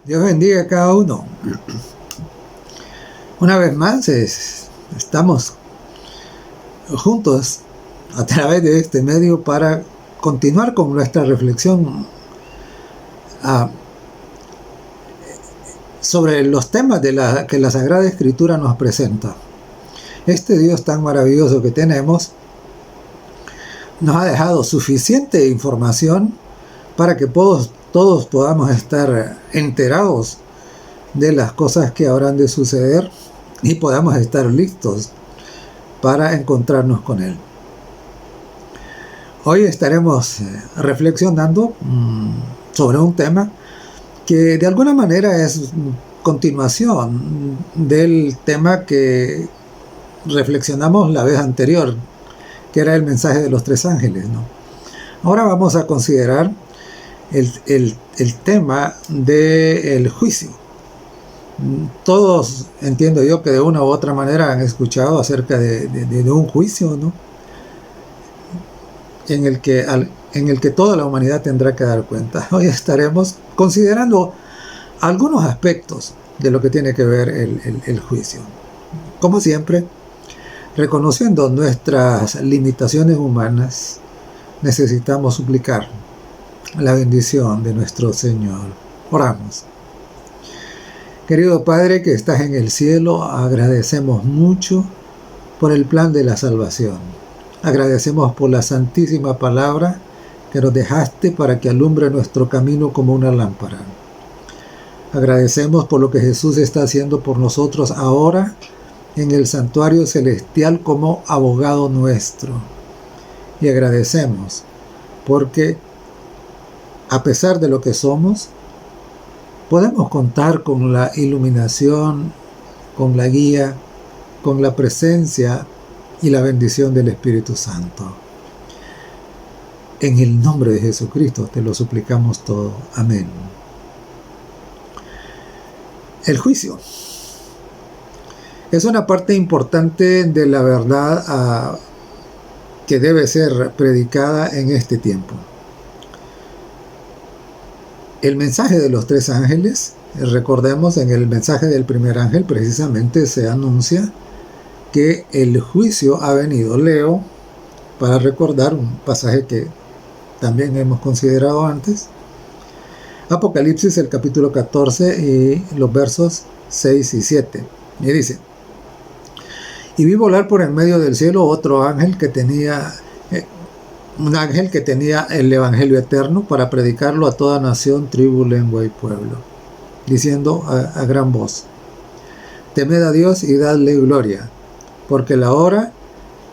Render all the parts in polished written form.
Dios bendiga a cada uno. Una vez más, estamos juntos a través de este medio para continuar con nuestra reflexión sobre los temas que la Sagrada Escritura nos presenta. Este Dios tan maravilloso que tenemos nos ha dejado suficiente información para que todos podamos estar enterados de las cosas que habrán de suceder y podamos estar listos para encontrarnos con Él. Hoy estaremos reflexionando sobre un tema que de alguna manera es continuación del tema que reflexionamos la vez anterior, que era el mensaje de los tres ángeles, ¿no? Ahora vamos a considerar el tema del juicio. Todos, entiendo yo, que de una u otra manera han escuchado acerca de un juicio, ¿no? En el que toda la humanidad tendrá que dar cuenta. Hoy estaremos considerando algunos aspectos de lo que tiene que ver el juicio. Como siempre, reconociendo nuestras limitaciones humanas, necesitamos suplicar la bendición de nuestro Señor. Oramos. Querido Padre que estás en el cielo, agradecemos mucho por el plan de la salvación. Agradecemos por la santísima palabra que nos dejaste para que alumbre nuestro camino como una lámpara. Agradecemos por lo que Jesús está haciendo por nosotros ahora en el santuario celestial como abogado nuestro. Y agradecemos porque a pesar de lo que somos, podemos contar con la iluminación, con la guía, con la presencia y la bendición del Espíritu Santo. En el nombre de Jesucristo te lo suplicamos todo. Amén. El juicio es una parte importante de la verdad que debe ser predicada en este tiempo. El mensaje de los tres ángeles, recordemos, en el mensaje del primer ángel precisamente se anuncia que el juicio ha venido. Leo, para recordar un pasaje que también hemos considerado antes, Apocalipsis, el capítulo 14 y los versos 6 y 7. Y dice: y vi volar por en medio del cielo otro ángel que tenía... un ángel que tenía el evangelio eterno para predicarlo a toda nación, tribu, lengua y pueblo, diciendo a gran voz: temed a Dios y dadle gloria, porque la hora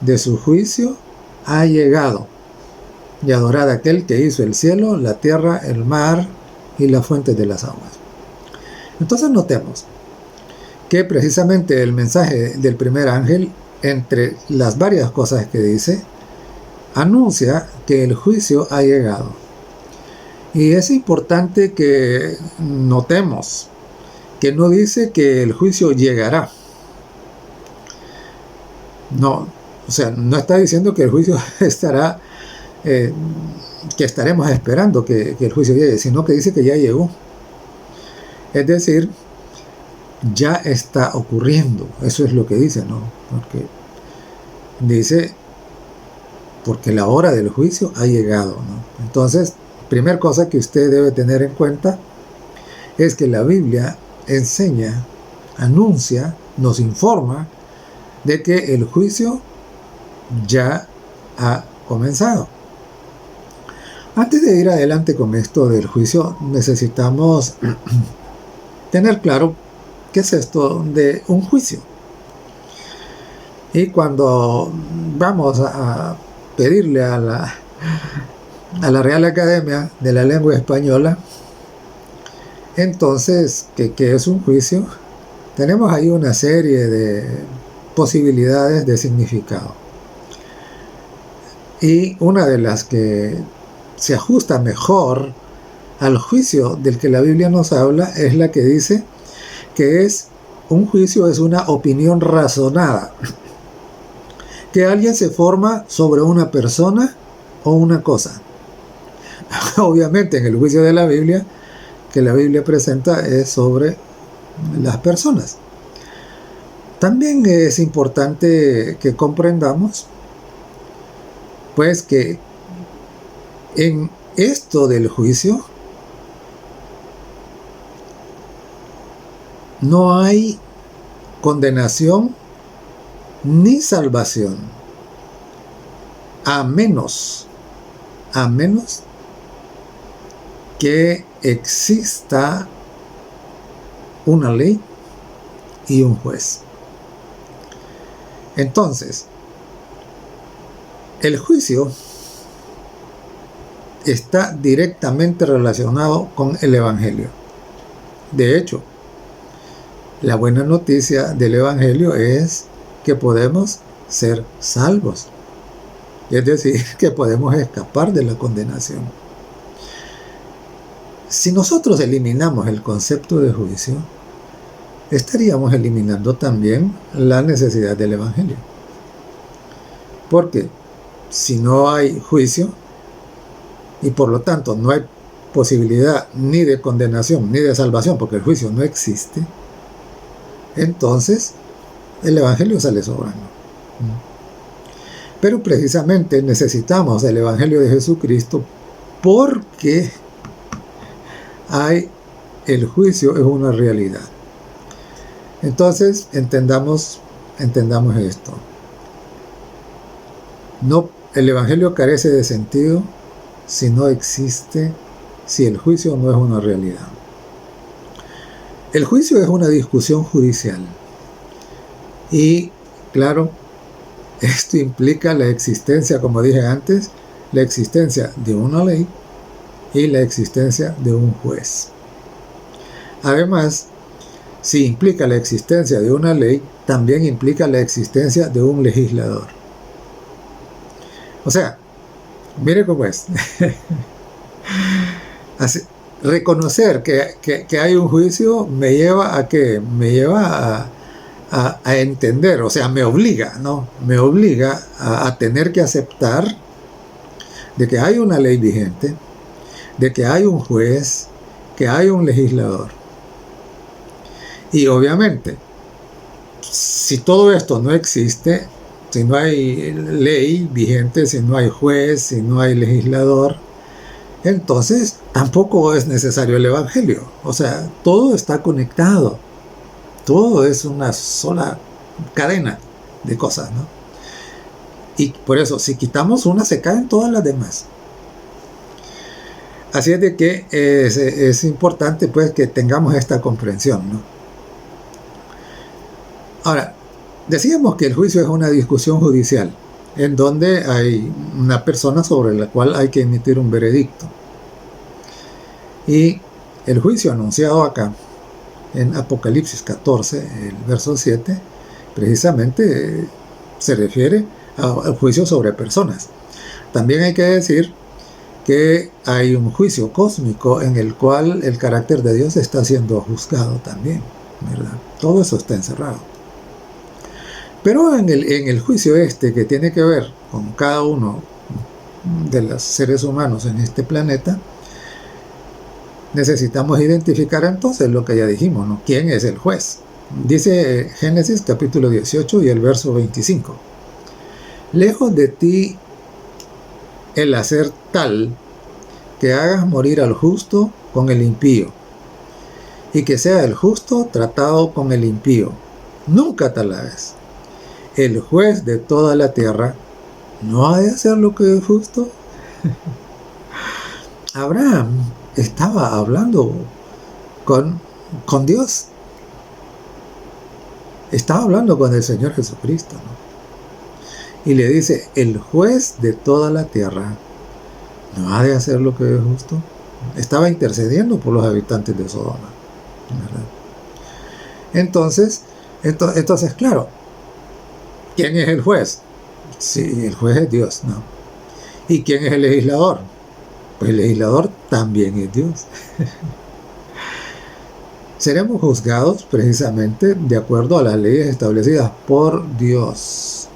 de su juicio ha llegado, y adorad a aquel que hizo el cielo, la tierra, el mar y las fuentes de las aguas. Entonces notemos que precisamente el mensaje del primer ángel, entre las varias cosas que dice, anuncia que el juicio ha llegado. Y es importante que notemos que no dice que el juicio llegará. No, o sea, no está diciendo que el juicio estará, que estaremos esperando que el juicio llegue, sino que dice que ya llegó. Es decir, ya está ocurriendo. Eso es lo que dice, ¿no? Porque dice... porque la hora del juicio ha llegado, ¿no? Entonces, primera cosa que usted debe tener en cuenta es que la Biblia enseña, anuncia, nos informa de que el juicio ya ha comenzado. Antes de ir adelante con esto del juicio, necesitamos tener claro qué es esto de un juicio. Y cuando vamos a pedirle a la Real Academia de la Lengua Española, entonces, ¿qué es un juicio? Tenemos ahí una serie de posibilidades de significado. Y una de las que se ajusta mejor al juicio del que la Biblia nos habla es la que dice que un juicio es una opinión razonada que alguien se forma sobre una persona o una cosa. Obviamente en el juicio de la Biblia que la Biblia presenta es sobre las personas. También es importante que comprendamos, pues, que en esto del juicio no hay condenación ni salvación, a menos que exista una ley y un juez. Entonces, el juicio está directamente relacionado con el Evangelio. De hecho, la buena noticia del Evangelio es que podemos ser salvos, es decir, que podemos escapar de la condenación. Si nosotros eliminamos el concepto de juicio, estaríamos eliminando también la necesidad del Evangelio. Porque si no hay juicio, y por lo tanto no hay posibilidad ni de condenación ni de salvación, porque el juicio no existe, entonces el Evangelio sale sobrando. Pero precisamente necesitamos el Evangelio de Jesucristo porque el juicio es una realidad. Entonces entendamos esto. El Evangelio carece de sentido si el juicio no es una realidad. El juicio es una discusión judicial. Y, claro, esto implica la existencia, como dije antes, la existencia de una ley y la existencia de un juez. Además, si implica la existencia de una ley, también implica la existencia de un legislador. O sea, mire cómo es. Reconocer que hay un juicio me lleva a qué? Me lleva a entender, o sea, me obliga a tener que aceptar de que hay una ley vigente, de que hay un juez, que hay un legislador. Y obviamente, si todo esto no existe, si no hay ley vigente, si no hay juez, si no hay legislador, entonces tampoco es necesario el Evangelio. O sea, todo está conectado. Todo es una sola cadena de cosas, ¿no? Y por eso, si quitamos una, se caen todas las demás. Así es de que es importante, pues, que tengamos esta comprensión, ¿no? Ahora, decíamos que el juicio es una discusión judicial, en donde hay una persona sobre la cual hay que emitir un veredicto. Y el juicio anunciado acá, en Apocalipsis 14, el verso 7, precisamente se refiere al juicio sobre personas. También hay que decir que hay un juicio cósmico en el cual el carácter de Dios está siendo juzgado también, ¿verdad? Todo eso está encerrado. Pero en el juicio que tiene que ver con cada uno de los seres humanos en este planeta, necesitamos identificar entonces lo que ya dijimos, ¿no? ¿Quién es el juez? Dice Génesis capítulo 18 y el verso 25. Lejos de ti el hacer tal que hagas morir al justo con el impío, y que sea el justo tratado con el impío. Nunca tal vez. El juez de toda la tierra no ha de hacer lo que es justo. Abraham estaba hablando con Dios. Estaba hablando con el Señor Jesucristo, ¿no? Y le dice, el juez de toda la tierra no ha de hacer lo que es justo. Estaba intercediendo por los habitantes de Sodoma, ¿verdad? Entonces, claro, ¿quién es el juez? Sí, el juez es Dios, ¿no? ¿Y quién es el legislador? Pues el legislador también es Dios. Seremos juzgados precisamente de acuerdo a las leyes establecidas por Dios.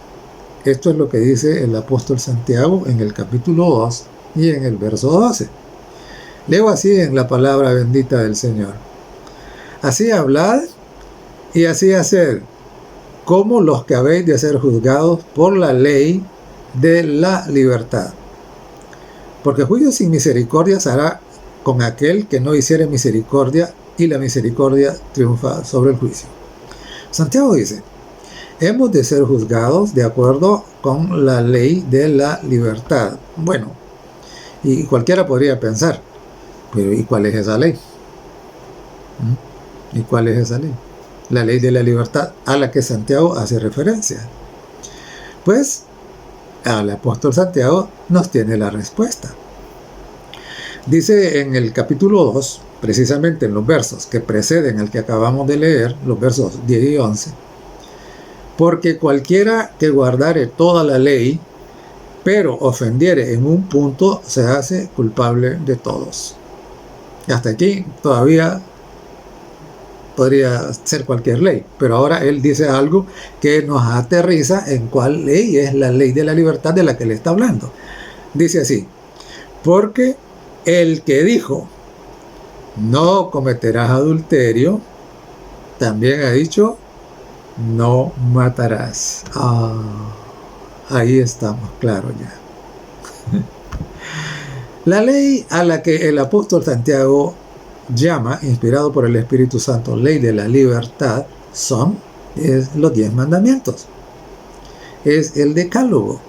Esto es lo que dice el apóstol Santiago en el capítulo 2 y en el verso 12. Leo así en la palabra bendita del Señor. Así hablad y así haced, como los que habéis de ser juzgados por la ley de la libertad. Porque juicio sin misericordia se hará con aquel que no hiciere misericordia, y la misericordia triunfa sobre el juicio. Santiago dice, hemos de ser juzgados de acuerdo con la ley de la libertad. Bueno, y cualquiera podría pensar, pero ¿y cuál es esa ley? ¿Y cuál es esa ley? La ley de la libertad a la que Santiago hace referencia. Pues el apóstol Santiago nos tiene la respuesta. Dice en el capítulo 2, precisamente en los versos que preceden al que acabamos de leer, los versos 10 y 11, porque cualquiera que guardare toda la ley, pero ofendiere en un punto, se hace culpable de todos. Y hasta aquí todavía podría ser cualquier ley, pero ahora él dice algo que nos aterriza en cuál ley es la ley de la libertad de la que le está hablando. Dice así, porque el que dijo, no cometerás adulterio, también ha dicho, no matarás. Ahí estamos, claro ya. La ley a la que el apóstol Santiago llama, inspirado por el Espíritu Santo, ley de la libertad, es los 10 mandamientos. Es el decálogo.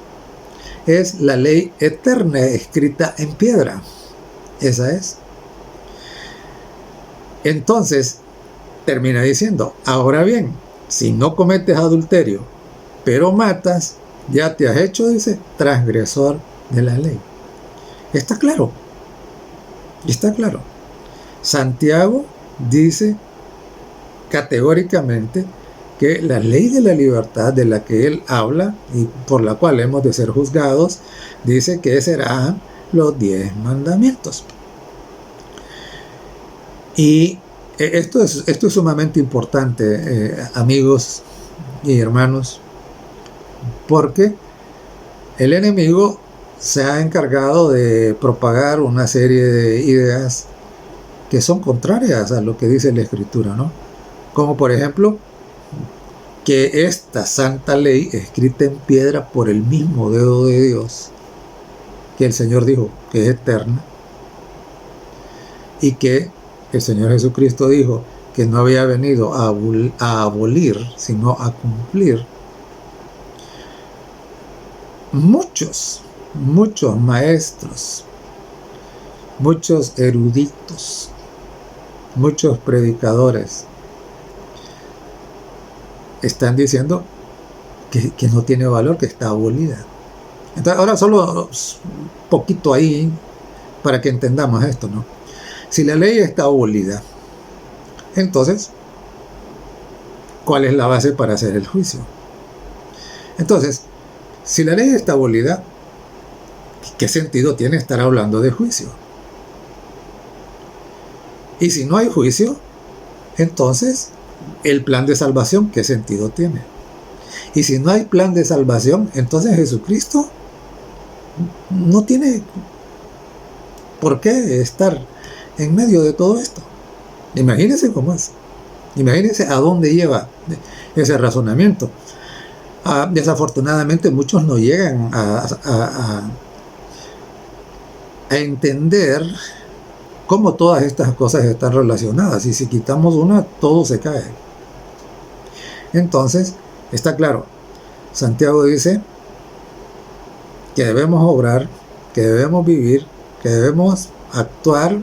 Es la ley eterna escrita en piedra. Esa es. Entonces, termina diciendo, ahora bien, si no cometes adulterio, pero matas, ya te has hecho, dice, transgresor de la ley. Está claro. Está claro. Santiago dice categóricamente que la ley de la libertad de la que él habla y por la cual hemos de ser juzgados, dice que serán los 10 mandamientos. Y esto es sumamente importante, amigos y hermanos, porque el enemigo se ha encargado de propagar una serie de ideas que son contrarias a lo que dice la Escritura, ¿no? Como por ejemplo, que esta santa ley escrita en piedra por el mismo dedo de Dios, que el Señor dijo que es eterna, y que el Señor Jesucristo dijo que no había venido a abolir, sino a cumplir. Muchos maestros, muchos eruditos, muchos predicadores están diciendo que no tiene valor, que está abolida. Entonces, ahora solo un poquito ahí para que entendamos esto, ¿no? Si la ley está abolida, entonces, ¿cuál es la base para hacer el juicio? Entonces, si la ley está abolida, ¿qué sentido tiene estar hablando de juicio? Y si no hay juicio, entonces, el plan de salvación, ¿qué sentido tiene? Y si no hay plan de salvación, entonces Jesucristo no tiene por qué estar en medio de todo esto. Imagínense cómo es. Imagínense a dónde lleva ese razonamiento. Desafortunadamente muchos no llegan a entender cómo todas estas cosas están relacionadas, y si quitamos una, todo se cae. Entonces, está claro, Santiago dice que debemos obrar, que debemos vivir, que debemos actuar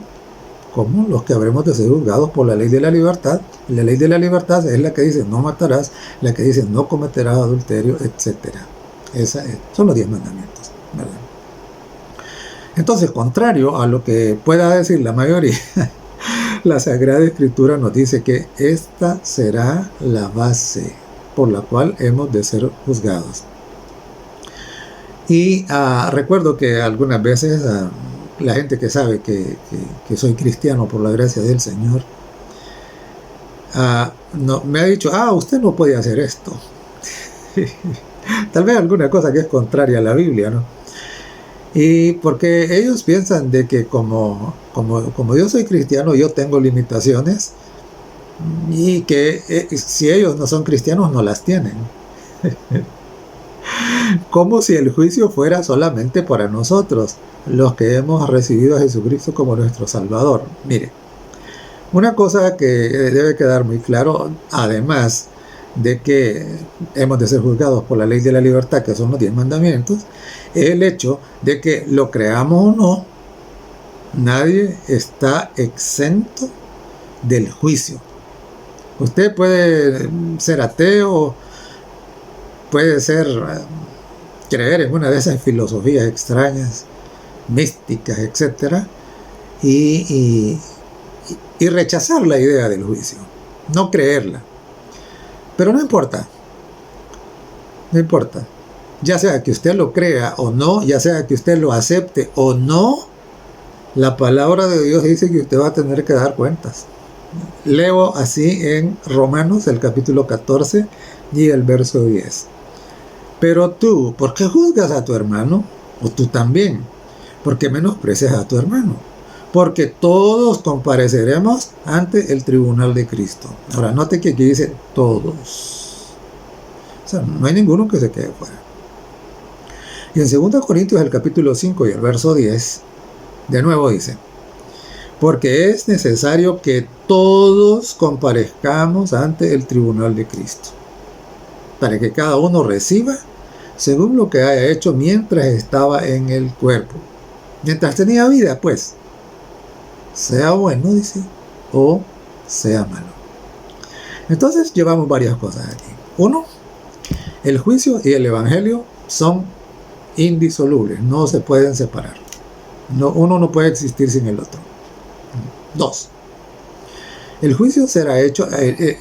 como los que habremos de ser juzgados por la ley de la libertad. Y la ley de la libertad es la que dice no matarás, la que dice no cometerás adulterio, etc. Son los 10 mandamientos, ¿verdad? Entonces, contrario a lo que pueda decir la mayoría, la Sagrada Escritura nos dice que esta será la base por la cual hemos de ser juzgados. Y recuerdo que algunas veces la gente que sabe que soy cristiano por la gracia del Señor, me ha dicho, usted no puede hacer esto. Tal vez alguna cosa que es contraria a la Biblia, ¿no? Y porque ellos piensan de que como yo soy cristiano, yo tengo limitaciones y que si ellos no son cristianos, no las tienen. Como si el juicio fuera solamente para nosotros, los que hemos recibido a Jesucristo como nuestro Salvador. Mire, una cosa que debe quedar muy claro, además de que hemos de ser juzgados por la ley de la libertad, que son los 10 mandamientos, es el hecho de que lo creamos o no, nadie está exento del juicio. Usted puede ser ateo, puede creer en una de esas filosofías extrañas, místicas, etc., y rechazar la idea del juicio, no creerla. Pero no importa, ya sea que usted lo crea o no, ya sea que usted lo acepte o no, la palabra de Dios dice que usted va a tener que dar cuentas. Leo así en Romanos, el capítulo 14 y el verso 10. Pero tú, ¿por qué juzgas a tu hermano? O tú también, ¿por qué menosprecias a tu hermano? Porque todos compareceremos ante el tribunal de Cristo. Ahora, note que aquí dice todos. O sea, no hay ninguno que se quede fuera. Y en 2 Corintios, el capítulo 5 y el verso 10, de nuevo dice: porque es necesario que todos comparezcamos ante el tribunal de Cristo, para que cada uno reciba según lo que haya hecho mientras estaba en el cuerpo. Mientras tenía vida, pues, sea bueno, dice, o sea malo. Entonces llevamos varias cosas aquí. Uno, el juicio y el evangelio son indisolubles, no se pueden separar. Uno no puede existir sin el otro. 2. El juicio será hecho,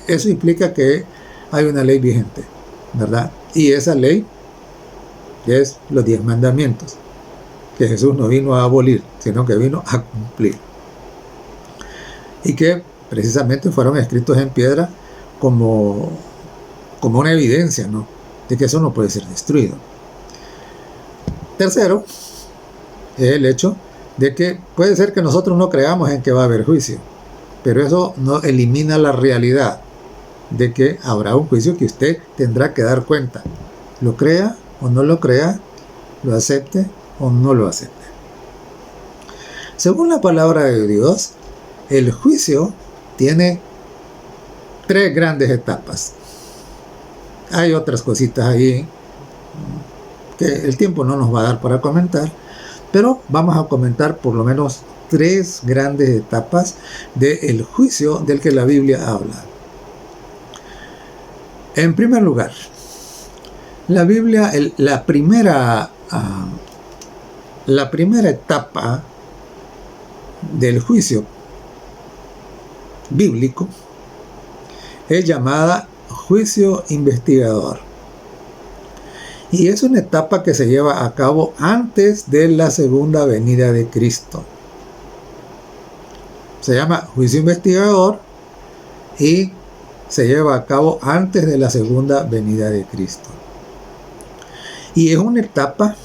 eso implica que hay una ley vigente, ¿verdad? Y esa ley es los 10 mandamientos, que Jesús no vino a abolir, sino que vino a cumplir. Y que precisamente fueron escritos en piedra como una evidencia, ¿no?, de que eso no puede ser destruido. Tercero, es el hecho de que puede ser que nosotros no creamos en que va a haber juicio, pero eso no elimina la realidad de que habrá un juicio que usted tendrá que dar cuenta, lo crea o no lo crea, lo acepte o no lo acepte. Según la palabra de Dios, el juicio tiene 3 grandes etapas. Hay otras cositas ahí que el tiempo no nos va a dar para comentar, pero vamos a comentar por lo menos 3 grandes etapas del juicio del que la Biblia habla. En primer lugar, la Biblia, la primera etapa del juicio bíblico es llamada juicio investigador. Y es una etapa que se lleva a cabo antes de la segunda venida de Cristo. Se llama juicio investigador y se lleva a cabo antes de la segunda venida de Cristo. Y es una etapa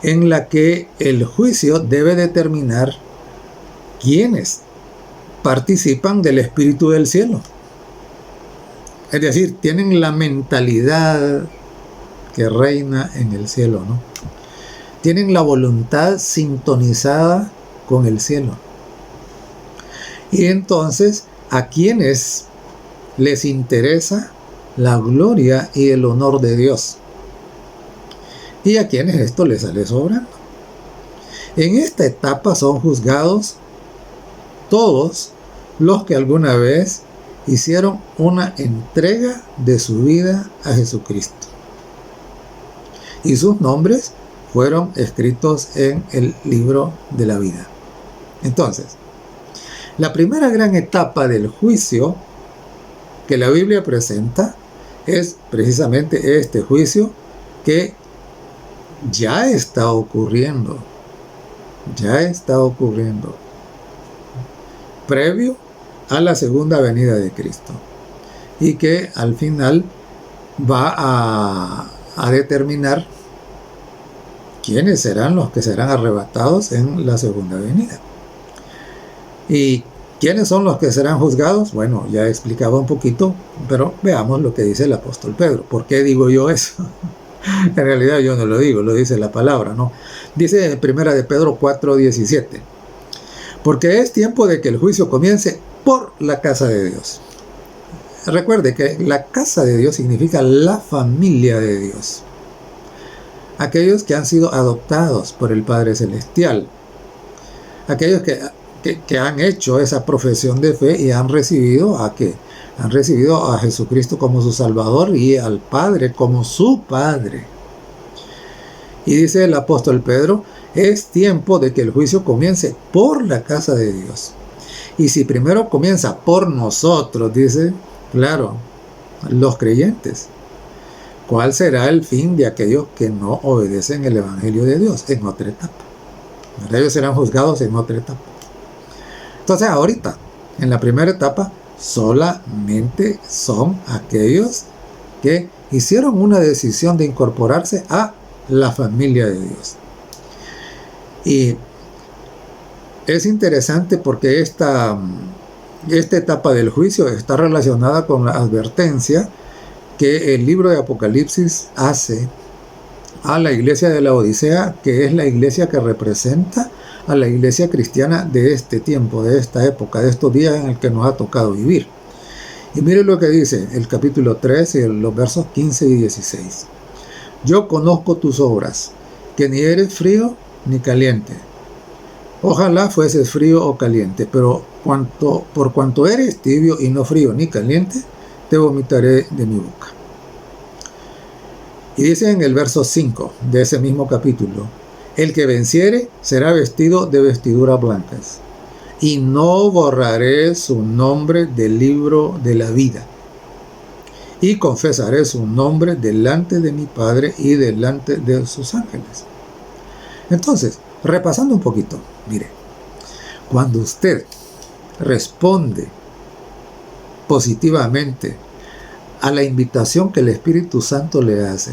en la que el juicio debe determinar quiénes participan del Espíritu del cielo. Es decir, tienen la mentalidad que reina en el cielo, ¿no? Tienen la voluntad sintonizada con el cielo. Y entonces, a quienes les interesa la gloria y el honor de Dios, y a quienes esto les sale sobrando. En esta etapa son juzgados todos los que alguna vez hicieron una entrega de su vida a Jesucristo, y sus nombres fueron escritos en el libro de la vida. Entonces, la primera gran etapa del juicio que la Biblia presenta es precisamente este juicio que ya está ocurriendo, previo a la segunda venida de Cristo, y que al final va a determinar quiénes serán los que serán arrebatados en la segunda venida. ¿Y quiénes son los que serán juzgados? Bueno, ya explicaba un poquito, pero veamos lo que dice el apóstol Pedro. ¿Por qué digo yo eso? En realidad yo no lo digo, lo dice la palabra, ¿no? Dice en 1 de Pedro 4:17, porque es tiempo de que el juicio comience por la casa de Dios. Recuerde que la casa de Dios significa la familia de Dios. Aquellos que han sido adoptados por el Padre Celestial. Aquellos que han hecho esa profesión de fe y han recibido ¿a qué? Han recibido a Jesucristo como su Salvador y al Padre como su Padre. Y dice el apóstol Pedro, es tiempo de que el juicio comience por la casa de Dios. Y si primero comienza por nosotros, dice, claro, los creyentes, ¿cuál será el fin de aquellos que no obedecen el Evangelio de Dios? En otra etapa. Ellos serán juzgados en otra etapa. Entonces ahorita, en la primera etapa, solamente son aquellos que hicieron una decisión de incorporarse a la familia de Dios. Y es interesante porque esta etapa del juicio está relacionada con la advertencia que el libro de Apocalipsis hace a la iglesia de la Odisea, que es la iglesia que representa a la iglesia cristiana de este tiempo, de esta época, de estos días en el que nos ha tocado vivir. Y mire lo que dice el capítulo 3 y los versos 15 y 16. Yo conozco tus obras, que ni eres frío ni caliente. Ojalá fueses frío o caliente, pero por cuanto eres tibio y no frío ni caliente, te vomitaré de mi boca. Y dice en el verso 5 de ese mismo capítulo, el que venciere será vestido de vestiduras blancas, y no borraré su nombre del libro de la vida, y confesaré su nombre delante de mi Padre y delante de sus ángeles. Entonces, repasando un poquito, mire, cuando usted responde positivamente a la invitación que el Espíritu Santo le hace,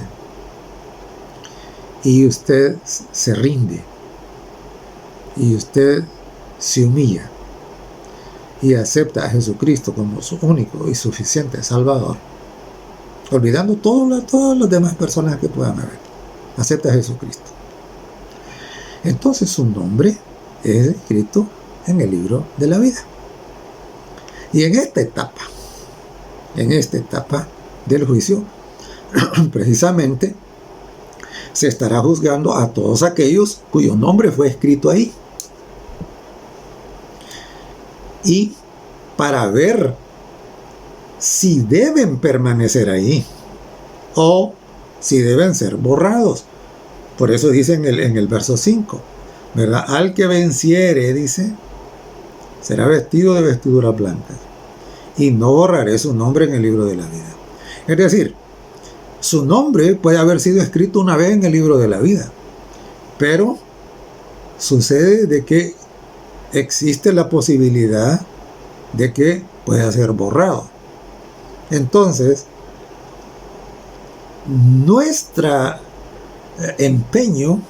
y usted se rinde, y usted se humilla, y acepta a Jesucristo como su único y suficiente Salvador, olvidando todas las demás personas que puedan haber, acepta a Jesucristo. Entonces su nombre es escrito en el libro de la vida. Y en esta etapa del juicio, precisamente, se estará juzgando a todos aquellos cuyo nombre fue escrito ahí. Y para ver si deben permanecer ahí o si deben ser borrados. Por eso dice en el verso 5, ¿verdad? Al que venciere, dice, será vestido de vestiduras blancas, y no borraré su nombre en el libro de la vida. Es decir, su nombre puede haber sido escrito una vez en el libro de la vida, pero sucede de que existe la posibilidad de que pueda ser borrado. Entonces, nuestro empeño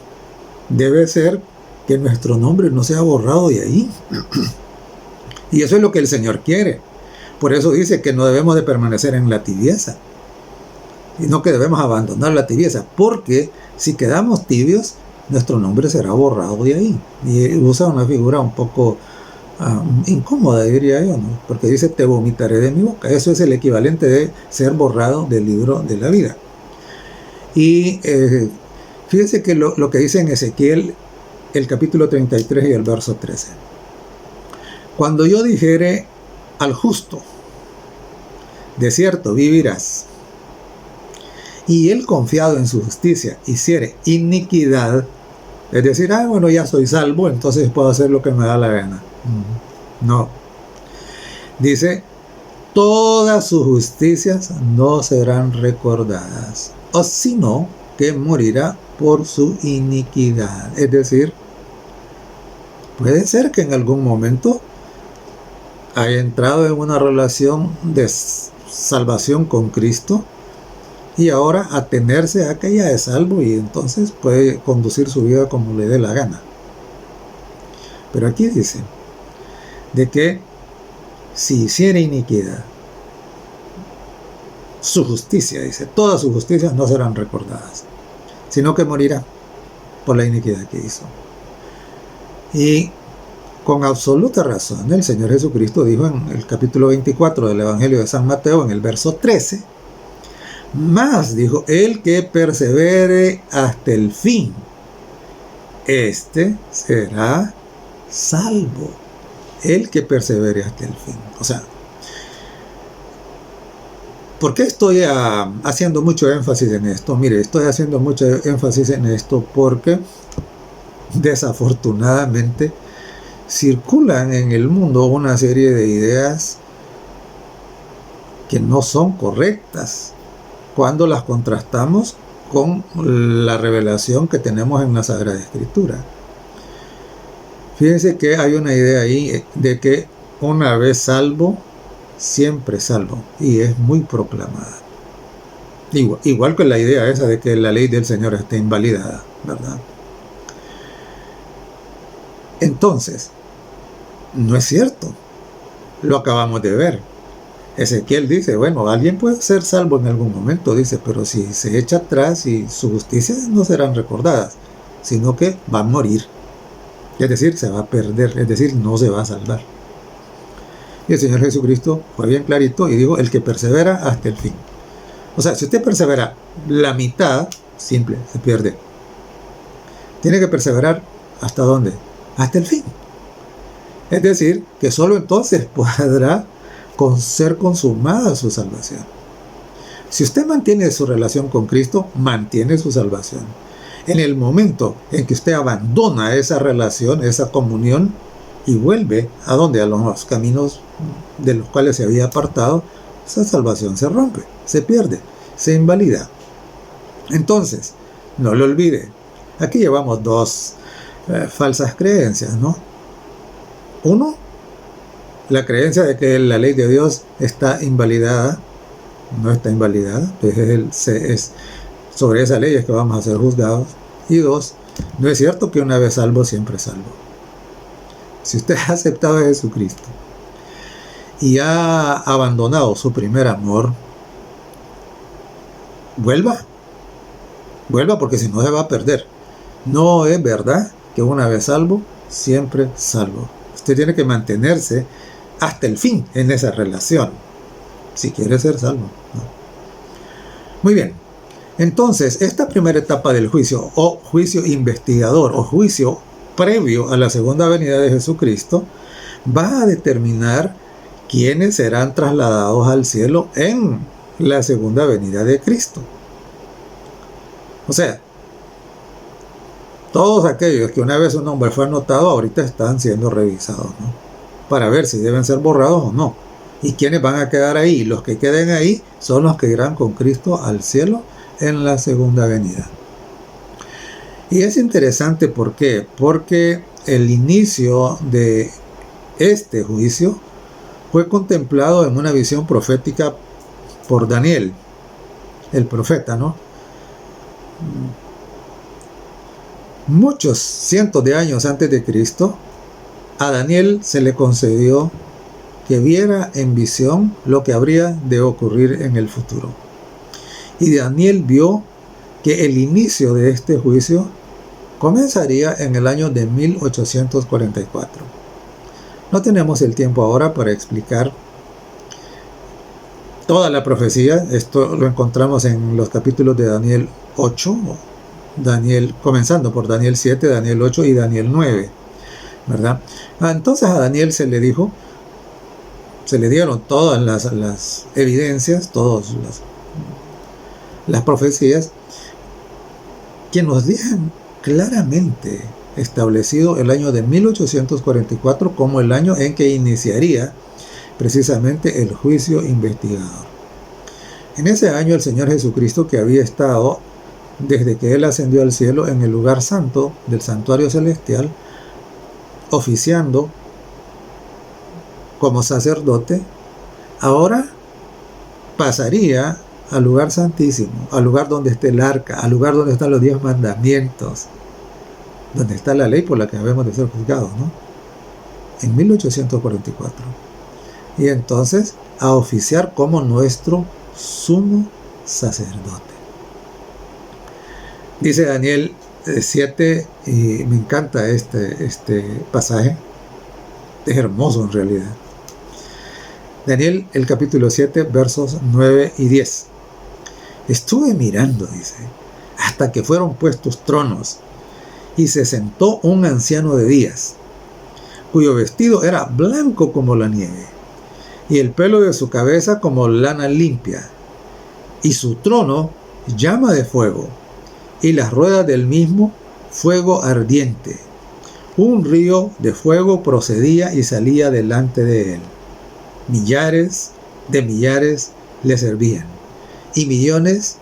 debe ser que nuestro nombre no sea borrado de ahí. Y eso es lo que el Señor quiere. Por eso dice que no debemos de permanecer en la tibieza, sino que debemos abandonar la tibieza, porque si quedamos tibios, nuestro nombre será borrado de ahí. Y usa una figura un poco incómoda, diría yo, ¿no? Porque dice, te vomitaré de mi boca. Eso es el equivalente de ser borrado del libro de la vida. Y fíjese que lo que dice en Ezequiel, el capítulo 33 y el verso 13. Cuando yo dijere al justo, de cierto vivirás, y él confiado en su justicia hiciere iniquidad, es decir, bueno, ya soy salvo, entonces puedo hacer lo que me da la gana. No. Dice, todas sus justicias no serán recordadas, o sino que morirá por su iniquidad. Es decir, puede ser que en algún momento haya entrado en una relación de salvación con Cristo, y ahora atenerse a que ya es salvo y entonces puede conducir su vida como le dé la gana. Pero aquí dice de que si hiciera iniquidad, su justicia, dice, todas sus justicias no serán recordadas, sino que morirá por la iniquidad que hizo. Y con absoluta razón el Señor Jesucristo dijo en el capítulo 24 del Evangelio de San Mateo, en el verso 13, más, dijo, el que persevere hasta el fin, este será salvo. El que persevere hasta el fin. O sea, ¿por qué estoy haciendo mucho énfasis en esto? Mire, estoy haciendo mucho énfasis en esto porque desafortunadamente circulan en el mundo una serie de ideas que no son correctas cuando las contrastamos con la revelación que tenemos en la Sagrada Escritura. Fíjense que hay una idea ahí de que una vez salvo, siempre salvo, y es muy proclamada. Igual que la idea esa de que la ley del Señor está invalidada, ¿verdad? Entonces, no es cierto. Lo acabamos de ver. Ezequiel dice, bueno, alguien puede ser salvo en algún momento, dice, pero si se echa atrás y sus justicias no serán recordadas, sino que va a morir. Es decir, se va a perder, es decir, no se va a salvar. Y el Señor Jesucristo fue bien clarito y dijo, el que persevera hasta el fin. O sea, si usted persevera la mitad, simple, se pierde. Tiene que perseverar ¿hasta dónde? Hasta el fin. Es decir, que solo entonces podrá ser consumada su salvación. Si usted mantiene su relación con Cristo, mantiene su salvación. En el momento en que usted abandona esa relación, esa comunión, y vuelve a donde, a los caminos de los cuales se había apartado, esa salvación se rompe, se pierde, se invalida. Entonces, no lo olvide, aquí llevamos dos falsas creencias, ¿no? Uno, la creencia de que la ley de Dios está invalidada. No está invalidada, pues es sobre esa ley es que vamos a ser juzgados. Y dos, no es cierto que una vez salvo, siempre salvo. Si usted ha aceptado a Jesucristo y ha abandonado su primer amor, vuelva porque si no se va a perder. No es verdad que una vez salvo, siempre salvo. Usted tiene que mantenerse hasta el fin en esa relación, si quiere ser salvo, ¿no? Muy bien. Entonces, esta primera etapa del juicio, o juicio investigador, o juicio previo a la segunda venida de Jesucristo, va a determinar quiénes serán trasladados al cielo en la segunda venida de Cristo. O sea, todos aquellos que una vez su nombre fue anotado, ahorita están siendo revisados, ¿no? Para ver si deben ser borrados o no. ¿Y quiénes van a quedar ahí? Los que queden ahí son los que irán con Cristo al cielo en la segunda venida. Y es interesante, ¿por qué? Porque el inicio de este juicio fue contemplado en una visión profética por Daniel, el profeta, ¿no? Muchos cientos de años antes de Cristo, a Daniel se le concedió que viera en visión lo que habría de ocurrir en el futuro. Y Daniel vio que el inicio de este juicio comenzaría en el año de 1844. No tenemos el tiempo ahora para explicar toda la profecía. Esto lo encontramos en los capítulos de Daniel 8, comenzando por Daniel 7, Daniel 8 y Daniel 9, ¿verdad? Entonces a Daniel se le dijo, se le dieron todas las evidencias, todas las profecías que nos dejan claramente establecido el año de 1844 como el año en que iniciaría precisamente el juicio investigador. En ese año el Señor Jesucristo, que había estado desde que Él ascendió al cielo en el lugar santo del santuario celestial, oficiando como sacerdote, ahora pasaría al lugar santísimo, al lugar donde está el arca, al lugar donde están los 10 mandamientos, donde está la ley por la que debemos de ser juzgados, ¿no? En 1844. Y entonces a oficiar como nuestro sumo sacerdote. Dice Daniel 7, y me encanta este pasaje, es hermoso en realidad. Daniel, el capítulo 7, versos 9 y 10. Estuve mirando, dice, hasta que fueron puestos tronos, y se sentó un anciano de días, cuyo vestido era blanco como la nieve, y el pelo de su cabeza como lana limpia, y su trono llama de fuego, y las ruedas del mismo fuego ardiente. Un río de fuego procedía y salía delante de él. Millares de millares le servían, y millones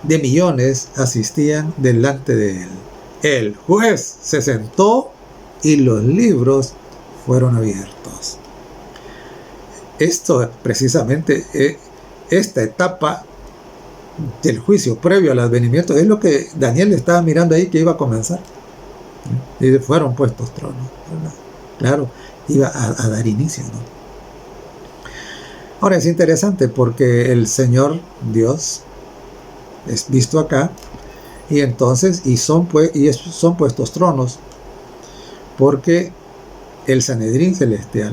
de millones asistían delante de él. El juez se sentó y los libros fueron abiertos. Esto precisamente, esta etapa del juicio previo al advenimiento, es lo que Daniel estaba mirando ahí que iba a comenzar. Y fueron puestos tronos, ¿verdad? Claro, iba a dar inicio, ¿no? Ahora es interesante porque el Señor Dios es visto acá, y entonces son puestos tronos, porque el Sanedrín celestial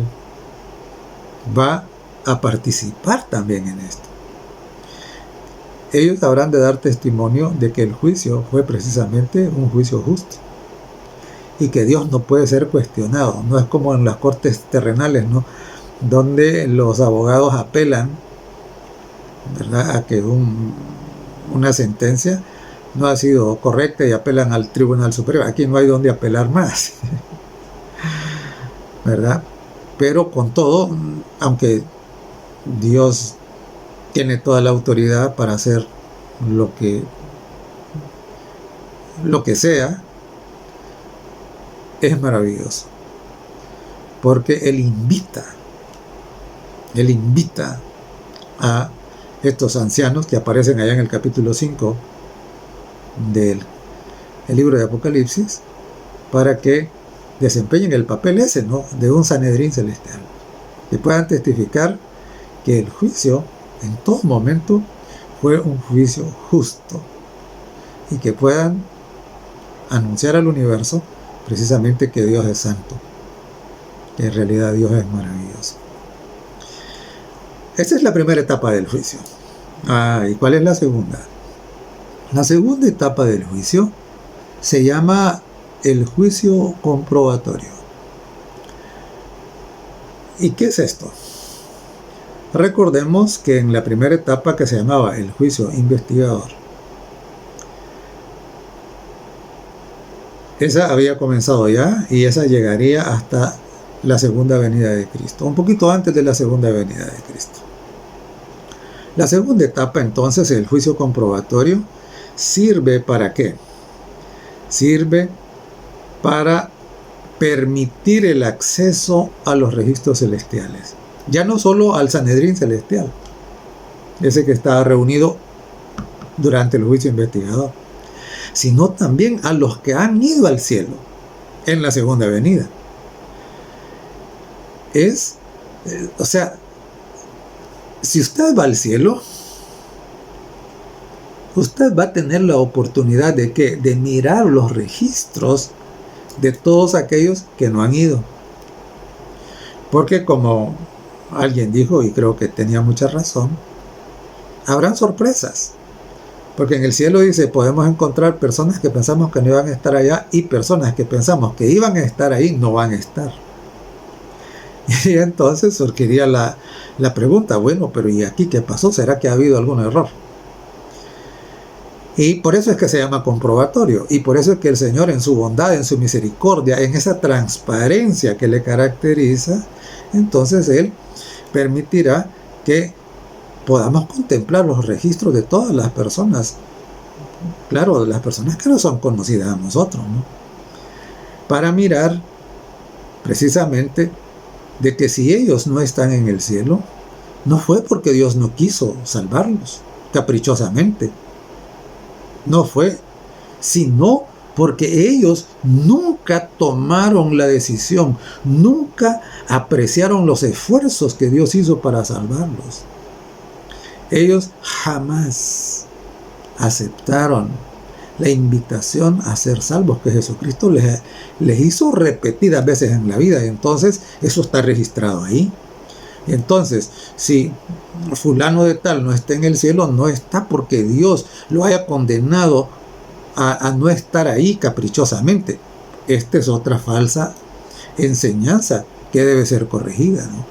va a participar también en esto. Ellos habrán de dar testimonio de que el juicio fue precisamente un juicio justo, y que Dios no puede ser cuestionado. No es como en las cortes terrenales, ¿no?, donde los abogados apelan, ¿verdad?, a que una sentencia no ha sido correcta y apelan al Tribunal Superior. Aquí no hay donde apelar más, ¿verdad? Pero con todo, aunque Dios tiene toda la autoridad para hacer lo que sea, es maravilloso, porque Él invita a estos ancianos que aparecen allá en el capítulo 5 del libro de Apocalipsis, para que desempeñen el papel ese, ¿no?, de un Sanedrín celestial, que puedan testificar que el juicio en todo momento fue un juicio justo, y que puedan anunciar al universo precisamente que Dios es santo, que en realidad Dios es maravilloso. Esta es la primera etapa del juicio. ¿Y cuál es la segunda? La segunda etapa del juicio se llama el juicio comprobatorio. ¿Y qué es esto? Recordemos que en la primera etapa, que se llamaba el juicio investigador, esa había comenzado ya, y esa llegaría hasta la segunda venida de Cristo, un poquito antes de la segunda venida de Cristo. La segunda etapa, entonces, el juicio comprobatorio, ¿sirve para qué? Sirve para permitir el acceso a los registros celestiales. Ya no solo al Sanedrín celestial, ese que estaba reunido durante el juicio investigador, sino también a los que han ido al cielo en la segunda venida. Si usted va al cielo, usted va a tener la oportunidad de mirar los registros de todos aquellos que no han ido. Porque, como alguien dijo, y creo que tenía mucha razón, habrán sorpresas. Porque en el cielo, dice, podemos encontrar personas que pensamos que no iban a estar allá, y personas que pensamos que iban a estar ahí no van a estar. Y entonces surgiría la pregunta, bueno, pero ¿y aquí qué pasó? ¿Será que ha habido algún error? Y por eso es que se llama comprobatorio, y por eso es que el Señor, en su bondad, en su misericordia, en esa transparencia que le caracteriza, entonces Él permitirá que podamos contemplar los registros de todas las personas, claro, de las personas que no son conocidas a nosotros, ¿no?, para mirar precisamente de que si ellos no están en el cielo, no fue porque Dios no quiso salvarlos, caprichosamente. No fue, sino porque ellos nunca tomaron la decisión, nunca apreciaron los esfuerzos que Dios hizo para salvarlos. Ellos jamás aceptaron la invitación a ser salvos que Jesucristo les hizo repetidas veces en la vida, y entonces eso está registrado ahí. Entonces, si fulano de tal no está en el cielo, no está porque Dios lo haya condenado a no estar ahí caprichosamente. Esta es otra falsa enseñanza que debe ser corregida, ¿no?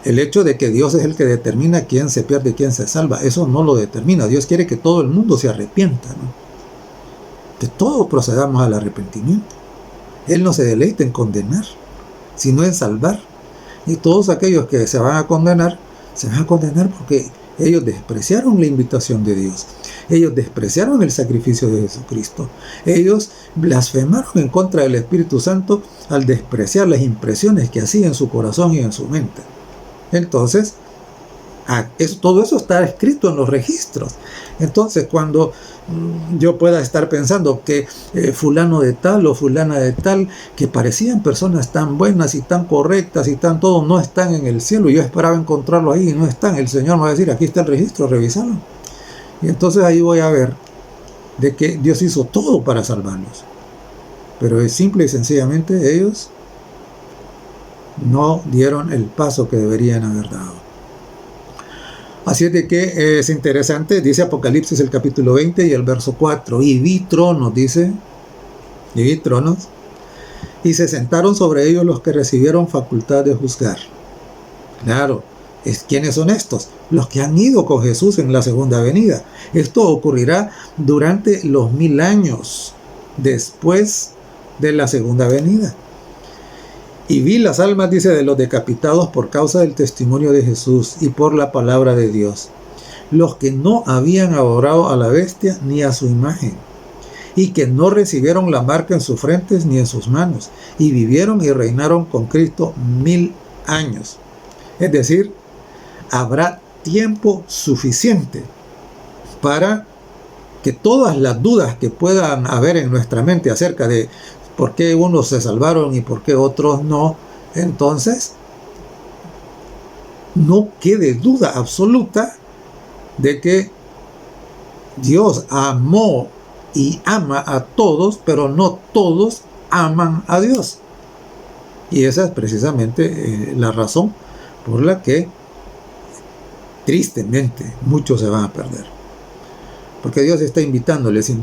El hecho de que Dios es el que determina quién se pierde y quién se salva, eso no lo determina. Dios quiere que todo el mundo se arrepienta, ¿no? Que todos procedamos al arrepentimiento. Él no se deleita en condenar, sino en salvar. Y todos aquellos que se van a condenar porque ellos despreciaron la invitación de Dios. Ellos despreciaron el sacrificio de Jesucristo. Ellos blasfemaron en contra del Espíritu Santo al despreciar las impresiones que hacía en su corazón y en su mente. Entonces, todo eso está escrito en los registros. Entonces, cuando yo pueda estar pensando que fulano de tal o fulana de tal, que parecían personas tan buenas y tan correctas y tan todo, no están en el cielo, yo esperaba encontrarlo ahí y no están, el Señor me va a decir, aquí está el registro, revísalo. Y entonces ahí voy a ver de que Dios hizo todo para salvarlos, pero es simple y sencillamente ellos no dieron el paso que deberían haber dado. Así es de que es interesante, dice Apocalipsis el capítulo 20 y el verso 4, y vi tronos, dice, y vi tronos, y se sentaron sobre ellos los que recibieron facultad de juzgar. Claro, ¿quiénes son estos? Los que han ido con Jesús en la segunda venida. Esto ocurrirá durante los 1000 años después de la segunda venida. Y vi las almas, dice, de los decapitados por causa del testimonio de Jesús y por la palabra de Dios, los que no habían adorado a la bestia ni a su imagen, y que no recibieron la marca en sus frentes ni en sus manos, y vivieron y reinaron con Cristo 1000 años. Es decir, habrá tiempo suficiente para que todas las dudas que puedan haber en nuestra mente acerca de por qué unos se salvaron y por qué otros no, entonces no quede duda absoluta de que Dios amó y ama a todos, pero no todos aman a Dios. Y esa es precisamente la razón por la que tristemente muchos se van a perder. Porque Dios está invitándoles, les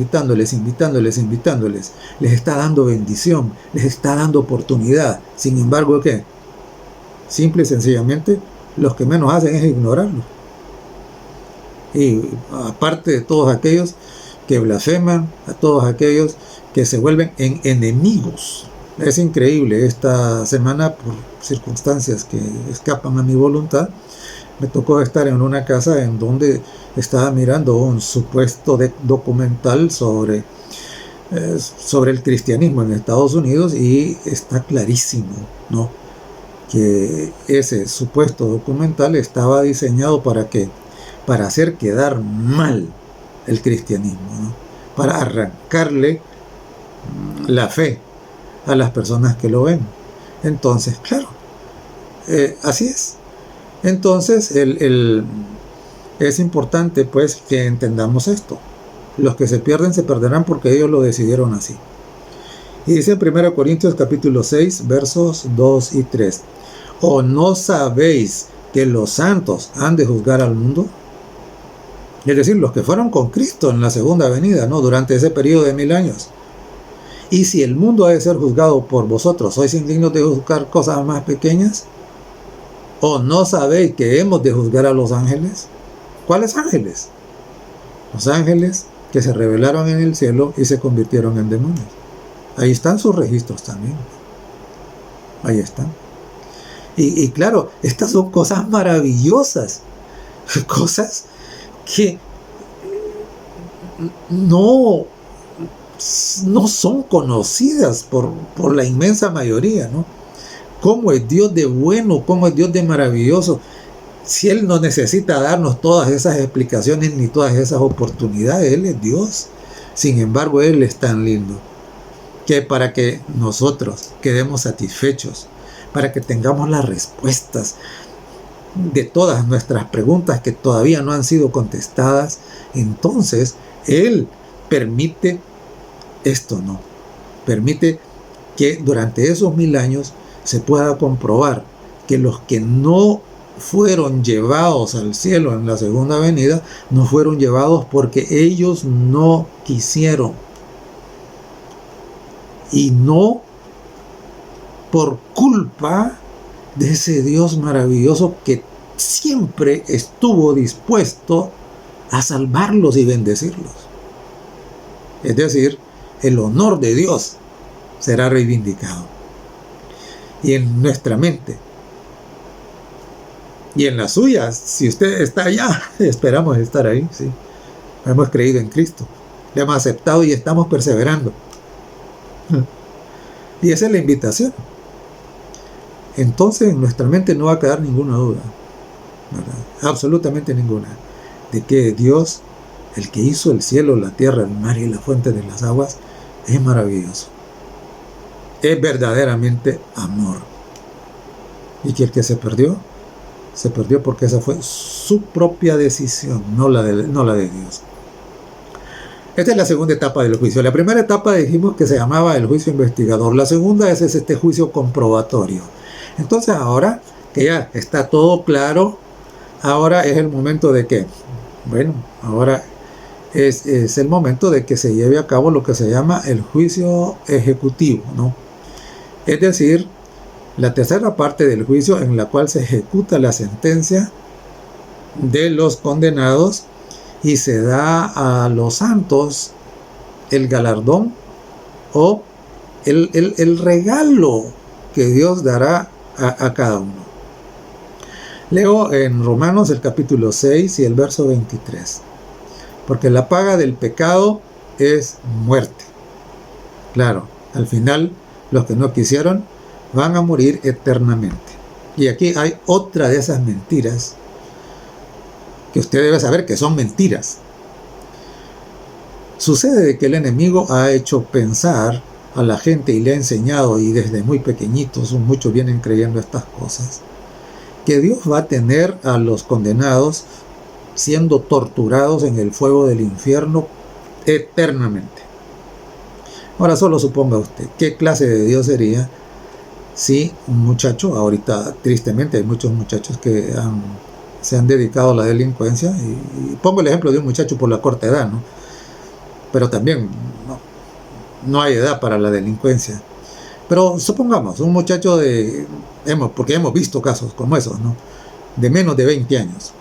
está dando bendición, les está dando oportunidad. Sin embargo, ¿qué? Simple y sencillamente, los que menos hacen es ignorarlo. Y aparte de todos aquellos que blasfeman, a todos aquellos que se vuelven en enemigos. Es increíble, esta semana, por circunstancias que escapan a mi voluntad, me tocó estar en una casa en donde estaba mirando un supuesto documental sobre el cristianismo en Estados Unidos, y está clarísimo, ¿no?, que ese supuesto documental estaba diseñado ¿para qué? Para hacer quedar mal el cristianismo, ¿no?, para arrancarle la fe a las personas que lo ven. Entonces, claro, así es. Entonces, es importante pues que entendamos esto. Los que se pierden se perderán porque ellos lo decidieron así. Y dice en 1 Corintios capítulo 6, versos 2 y 3. ¿O no sabéis que los santos han de juzgar al mundo? Es decir, los que fueron con Cristo en la segunda venida, ¿no?, durante ese periodo de 1000 años. Y si el mundo ha de ser juzgado por vosotros, ¿sois indignos de juzgar cosas más pequeñas? ¿O no sabéis que hemos de juzgar a los ángeles? ¿Cuáles ángeles? Los ángeles que se rebelaron en el cielo y se convirtieron en demonios. Ahí están sus registros también. Ahí están. Y claro, estas son cosas maravillosas. Cosas que no son conocidas por la inmensa mayoría, ¿no? Cómo es Dios de bueno, cómo es Dios de maravilloso. Si Él no necesita darnos todas esas explicaciones ni todas esas oportunidades, Él es Dios. Sin embargo, Él es tan lindo que para que nosotros quedemos satisfechos, para que tengamos las respuestas de todas nuestras preguntas que todavía no han sido contestadas, entonces Él permite esto, ¿no? Permite que durante esos 1000 años se pueda comprobar que los que no fueron llevados al cielo en la segunda venida, no fueron llevados porque ellos no quisieron. Y no por culpa de ese Dios maravilloso que siempre estuvo dispuesto a salvarlos y bendecirlos. Es decir, el honor de Dios será reivindicado. Y en nuestra mente y en las suyas, si usted está allá, esperamos estar ahí, sí. Hemos creído en Cristo, le hemos aceptado y estamos perseverando. Y esa es la invitación. Entonces en nuestra mente no va a quedar ninguna duda, ¿verdad? Absolutamente ninguna, de que Dios, el que hizo el cielo, la tierra, el mar y la fuente de las aguas, es maravilloso. Es verdaderamente amor. Y que el que se perdió porque esa fue su propia decisión, no la de Dios. Esta es la segunda etapa del juicio. La primera etapa dijimos que se llamaba el juicio investigador. La segunda es este juicio comprobatorio. Entonces ahora que ya está todo claro, ahora es el momento de que, bueno, ahora es el momento de que se lleve a cabo lo que se llama el juicio ejecutivo, ¿no? Es decir, la tercera parte del juicio en la cual se ejecuta la sentencia de los condenados y se da a los santos el galardón o el regalo que Dios dará a cada uno. Leo en Romanos el capítulo 6 y el verso 23. Porque la paga del pecado es muerte. Claro, al final los que no quisieron van a morir eternamente. Y aquí hay otra de esas mentiras que usted debe saber que son mentiras. Sucede que el enemigo ha hecho pensar a la gente y le ha enseñado, y desde muy pequeñitos muchos vienen creyendo estas cosas, que Dios va a tener a los condenados siendo torturados en el fuego del infierno eternamente. Ahora solo suponga usted, ¿qué clase de Dios sería si un muchacho, ahorita tristemente hay muchos muchachos que se han dedicado a la delincuencia, y pongo el ejemplo de un muchacho por la corta edad, ¿no? Pero también no hay edad para la delincuencia. Pero supongamos un muchacho porque hemos visto casos como esos, ¿no? De menos de 20 años,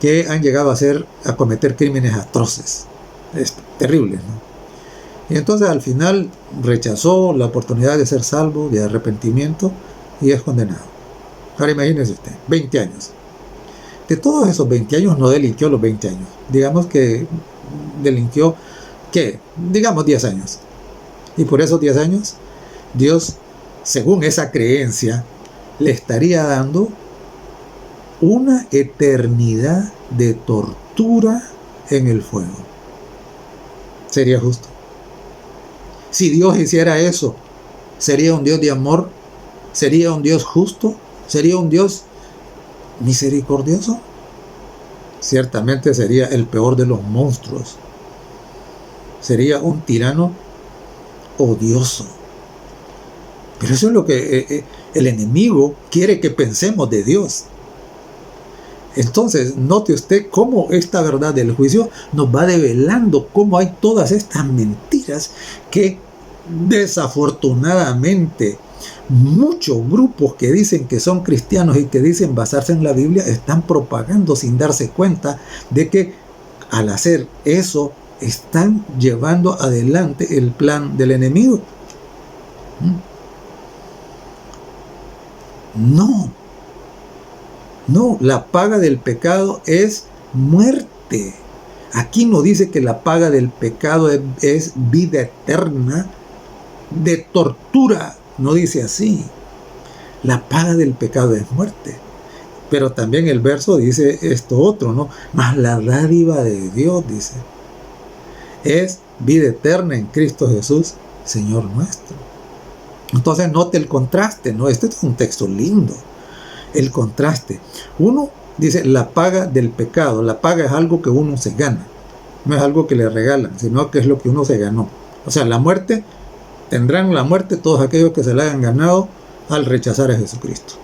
que han llegado a cometer crímenes atroces, terribles, ¿no? Y entonces al final rechazó la oportunidad de ser salvo, de arrepentimiento, y es condenado. Ahora imagínese usted, 20 años. De todos esos 20 años no delinquió los 20 años. Digamos que delinquió, ¿qué? Digamos 10 años. Y por esos 10 años, Dios, según esa creencia, le estaría dando una eternidad de tortura en el fuego. ¿Sería justo? Si Dios hiciera eso, ¿sería un Dios de amor? ¿Sería un Dios justo? ¿Sería un Dios misericordioso? Ciertamente sería el peor de los monstruos. Sería un tirano odioso. Pero eso es lo que el enemigo quiere que pensemos de Dios. Entonces, note usted cómo esta verdad del juicio nos va develando cómo hay todas estas mentiras que desafortunadamente muchos grupos que dicen que son cristianos y que dicen basarse en la Biblia están propagando sin darse cuenta de que al hacer eso están llevando adelante el plan del enemigo. No, la paga del pecado es muerte. Aquí no dice que la paga del pecado es vida eterna de tortura. No dice así. La paga del pecado es muerte. Pero también el verso dice esto otro, ¿no? Mas la dádiva de Dios, dice, es vida eterna en Cristo Jesús, Señor nuestro. Entonces note el contraste, ¿no? Este es un texto lindo. El contraste. Uno dice la paga del pecado. La paga es algo que uno se gana. No es algo que le regalan, sino que es lo que uno se ganó. O sea, la muerte, tendrán la muerte todos aquellos que se la hayan ganado al rechazar a Jesucristo.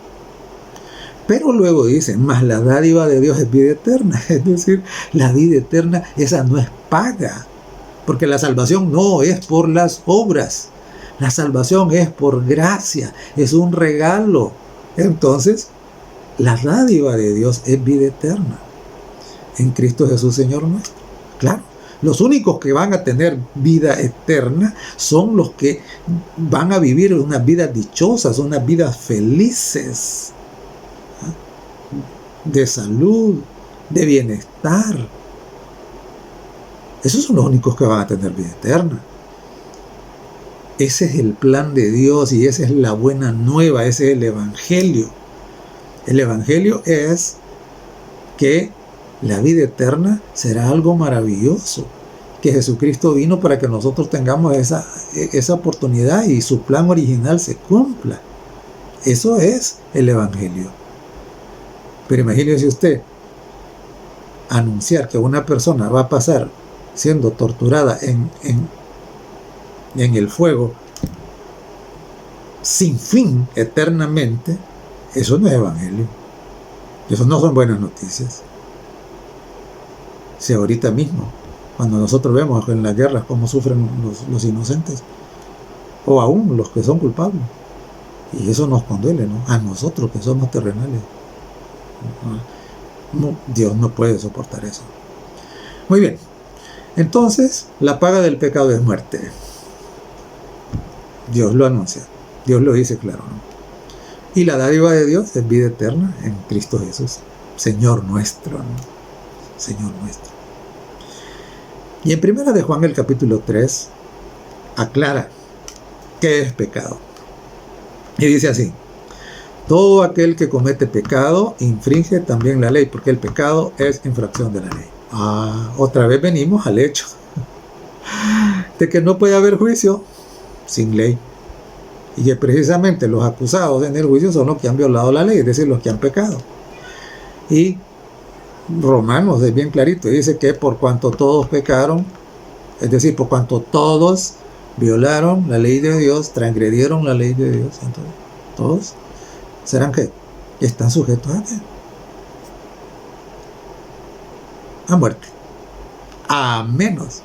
Pero luego dice, mas la dádiva de Dios es vida eterna. Es decir, la vida eterna, esa no es paga. Porque la salvación no es por las obras. La salvación es por gracia, es un regalo. Entonces, la dádiva de Dios es vida eterna en Cristo Jesús, Señor nuestro. Claro, los únicos que van a tener vida eterna son los que van a vivir unas vidas dichosas, unas vidas felices, de salud, de bienestar. Esos son los únicos que van a tener vida eterna. Ese es el plan de Dios y esa es la buena nueva, ese es el Evangelio. El Evangelio es que la vida eterna será algo maravilloso, que Jesucristo vino para que nosotros tengamos esa oportunidad y su plan original se cumpla. Eso es el Evangelio. Pero imagínese usted anunciar que una persona va a pasar siendo torturada en el fuego sin fin eternamente. Eso no es evangelio. Eso no son buenas noticias. Si ahorita mismo, cuando nosotros vemos en las guerras cómo sufren los inocentes, o aún los que son culpables, y eso nos conduele, ¿no? A nosotros que somos terrenales. No, Dios no puede soportar eso. Muy bien. Entonces, la paga del pecado es muerte. Dios lo anuncia. Dios lo dice claro, ¿no? Y la dádiva de Dios es vida eterna en Cristo Jesús, Señor nuestro, ¿no? Señor nuestro. Y en 1 de Juan, el capítulo 3, aclara qué es pecado. Y dice así: todo aquel que comete pecado infringe también la ley, porque el pecado es infracción de la ley. Otra vez venimos al hecho de que no puede haber juicio sin ley. Y que precisamente los acusados en el juicio son los que han violado la ley, es decir, los que han pecado. Y Romanos es bien clarito, dice que por cuanto todos pecaron, es decir, por cuanto todos violaron la ley de Dios, transgredieron la ley de Dios, entonces todos serán que están sujetos a qué? A muerte. A menos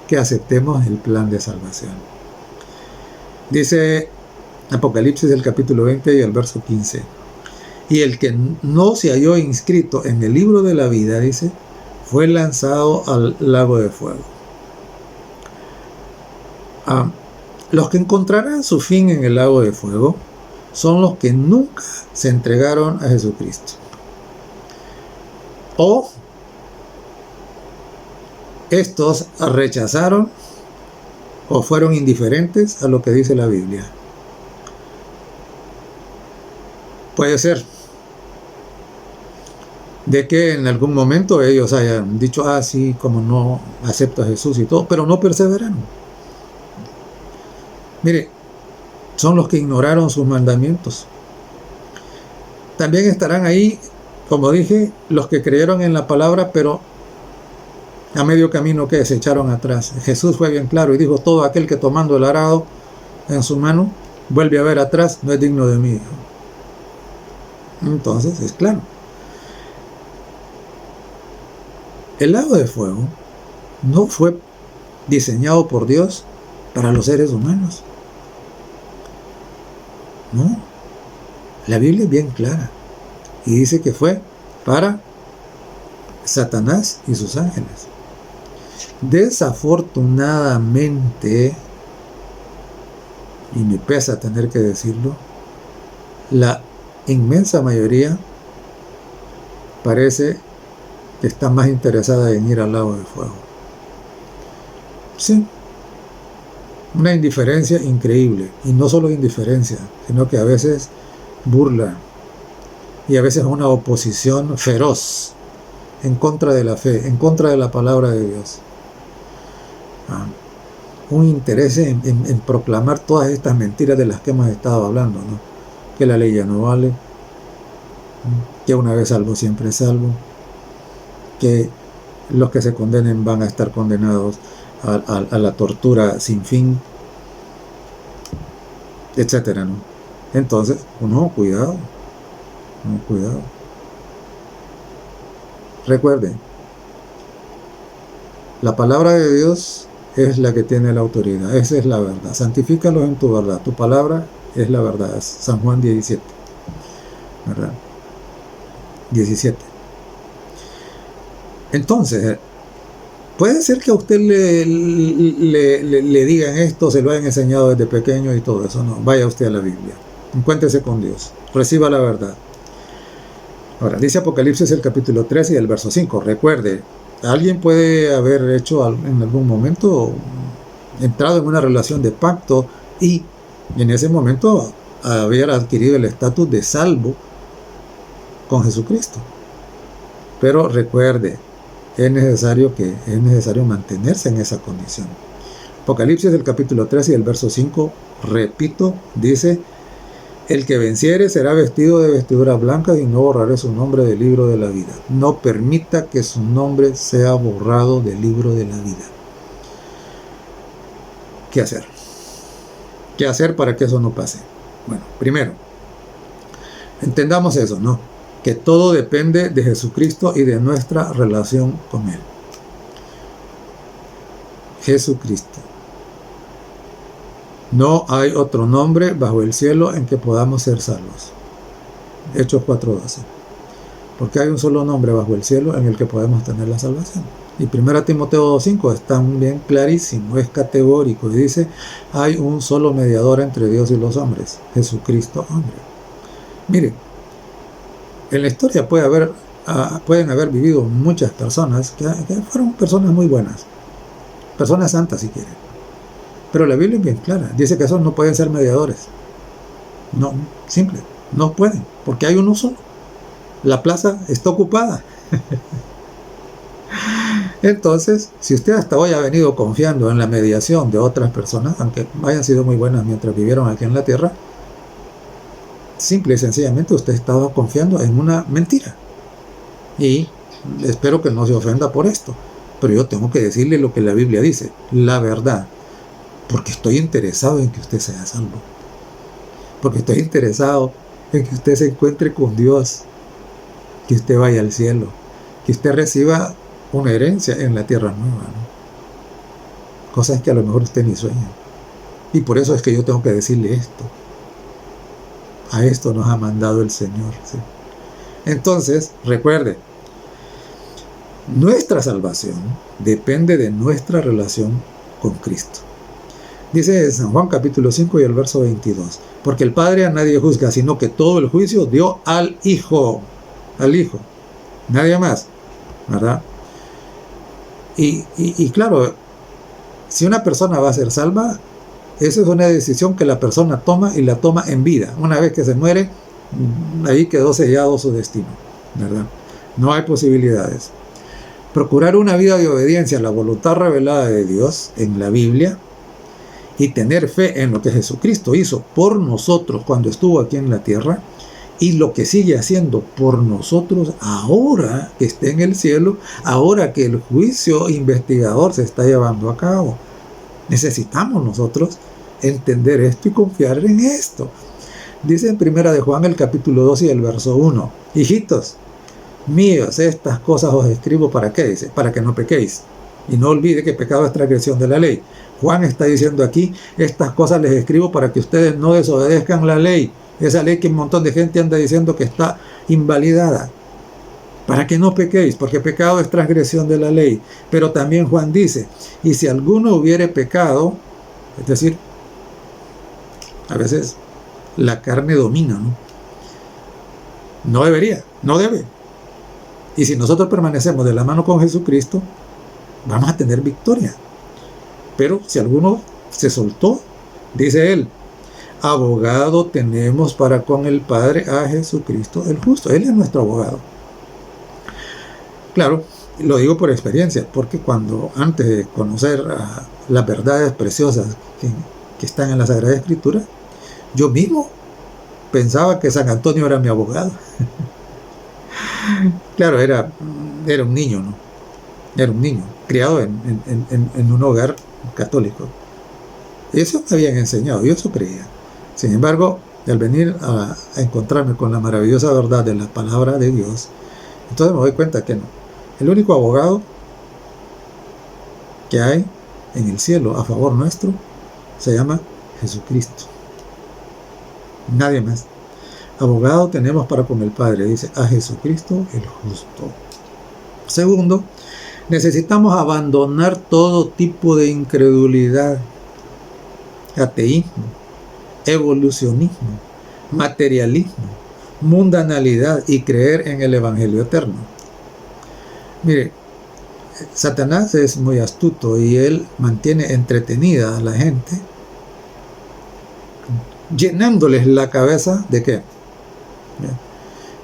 que aceptemos el plan de salvación. Dice Apocalipsis, el capítulo 20 y el verso 15: y el que no se halló inscrito en el libro de la vida, dice, fue lanzado al lago de fuego. Los que encontrarán su fin en el lago de fuego son los que nunca se entregaron a Jesucristo, o estos rechazaron o fueron indiferentes a lo que dice la Biblia. Puede ser de que en algún momento ellos hayan dicho, sí, como no acepto a Jesús y todo, pero no perseveraron. Mire, son los que ignoraron sus mandamientos. También estarán ahí, como dije, los que creyeron en la palabra, pero a medio camino que se echaron atrás. Jesús fue bien claro y dijo: todo aquel que tomando el arado en su mano vuelve a ver atrás, no es digno de mí. Entonces es claro. El lago de fuego no fue diseñado por Dios para los seres humanos. No. La Biblia es bien clara y dice que fue para Satanás y sus ángeles. Desafortunadamente, y me pesa tener que decirlo, la inmensa mayoría parece que está más interesada en ir al lago de fuego. Sí, una indiferencia increíble, y no solo indiferencia, sino que a veces burla y a veces una oposición feroz en contra de la fe, en contra de la palabra de Dios. Un interés en proclamar todas estas mentiras de las que hemos estado hablando, ¿no? Que la ley ya no vale, que una vez salvo siempre salvo, que los que se condenen van a estar condenados a la tortura sin fin, etcétera, ¿no? Entonces, cuidado. Recuerden, la palabra de Dios es la que tiene la autoridad, esa es la verdad. Santifícalos en tu verdad, tu palabra es la verdad. Es San Juan 17, ¿verdad? 17. Entonces, puede ser que a usted le digan esto, se lo hayan enseñado desde pequeño y todo eso. No, vaya usted a la Biblia, encuéntrese con Dios, reciba la verdad. Ahora, dice Apocalipsis el capítulo 13 y el verso 5. Recuerde, alguien puede haber hecho en algún momento, entrado en una relación de pacto y en ese momento haber adquirido el estatus de salvo con Jesucristo. Pero recuerde, es necesario mantenerse en esa condición. Apocalipsis del capítulo 13 y el verso 5, repito, dice: el que venciere será vestido de vestiduras blancas y no borraré su nombre del libro de la vida. No permita que su nombre sea borrado del libro de la vida. ¿Qué hacer? ¿Qué hacer para que eso no pase? Bueno, primero, entendamos eso, ¿no? Que todo depende de Jesucristo y de nuestra relación con Él. Jesucristo. No hay otro nombre bajo el cielo en que podamos ser salvos. Hechos 4:12. Porque hay un solo nombre bajo el cielo en el que podemos tener la salvación. Y 1 Timoteo 2:5 es también clarísimo, es categórico y dice: hay un solo mediador entre Dios y los hombres, Jesucristo hombre. Mire, en la historia pueden haber vivido muchas personas que fueron personas muy buenas, personas santas si quieren. Pero la Biblia es bien clara, dice que esos no pueden ser mediadores. No, simple, no pueden, porque hay uno solo. La plaza está ocupada. Entonces, si usted hasta hoy ha venido confiando en la mediación de otras personas, aunque hayan sido muy buenas mientras vivieron aquí en la tierra, simple y sencillamente usted estaba confiando en una mentira. Y espero que no se ofenda por esto, pero yo tengo que decirle lo que la Biblia dice, la verdad. Porque estoy interesado en que usted sea salvo. Porque estoy interesado en que usted se encuentre con Dios. Que usted vaya al cielo. Que usted reciba una herencia en la tierra nueva, ¿no? Cosas que a lo mejor usted ni sueña. Y por eso es que yo tengo que decirle esto. A esto nos ha mandado el Señor, ¿sí? Entonces, recuerde, nuestra salvación depende de nuestra relación con Cristo. Dice San Juan capítulo 5 y el verso 22. Porque el Padre a nadie juzga, sino que todo el juicio dio al Hijo. Al Hijo. Nadie más. ¿Verdad? Y claro, si una persona va a ser salva, esa es una decisión que la persona toma y la toma en vida. Una vez que se muere, ahí quedó sellado su destino. ¿Verdad? No hay posibilidades. Procurar una vida de obediencia a la voluntad revelada de Dios en la Biblia y tener fe en lo que Jesucristo hizo por nosotros cuando estuvo aquí en la tierra y lo que sigue haciendo por nosotros ahora que esté en el cielo, ahora que el juicio investigador se está llevando a cabo. Necesitamos nosotros entender esto y confiar en esto. Dice en 1 de Juan el capítulo 2 y el verso 1: hijitos míos, estas cosas os escribo ¿para qué? Dice, para que no pequéis. Y no olvide que pecado es transgresión de la ley. Juan está diciendo aquí: estas cosas les escribo para que ustedes no desobedezcan la ley. Esa ley que un montón de gente anda diciendo que está invalidada. Para que no pequéis, porque pecado es transgresión de la ley. Pero también Juan dice: y si alguno hubiere pecado, es decir, a veces la carne domina, ¿no? No debería, no debe. Y si nosotros permanecemos de la mano con Jesucristo, vamos a tener victoria. Pero si alguno se soltó, dice él: abogado tenemos para con el Padre, a Jesucristo el justo. Él es nuestro abogado. Claro, lo digo por experiencia, porque cuando antes de conocer las verdades preciosas que están en la Sagrada Escritura, yo mismo pensaba que San Antonio era mi abogado. Claro, era un niño, ¿no? Era un niño, criado en un hogar católico. Eso me habían enseñado, yo eso creía. Sin embargo, al venir a encontrarme con la maravillosa verdad de la palabra de Dios, entonces me doy cuenta que no. El único abogado que hay en el cielo a favor nuestro se llama Jesucristo. Nadie más. Abogado tenemos para con el Padre, dice, a Jesucristo el justo. Segundo, necesitamos abandonar todo tipo de incredulidad, ateísmo, evolucionismo, materialismo, mundanalidad y creer en el Evangelio eterno. Mire, Satanás es muy astuto y él mantiene entretenida a la gente, llenándoles la cabeza ¿de qué?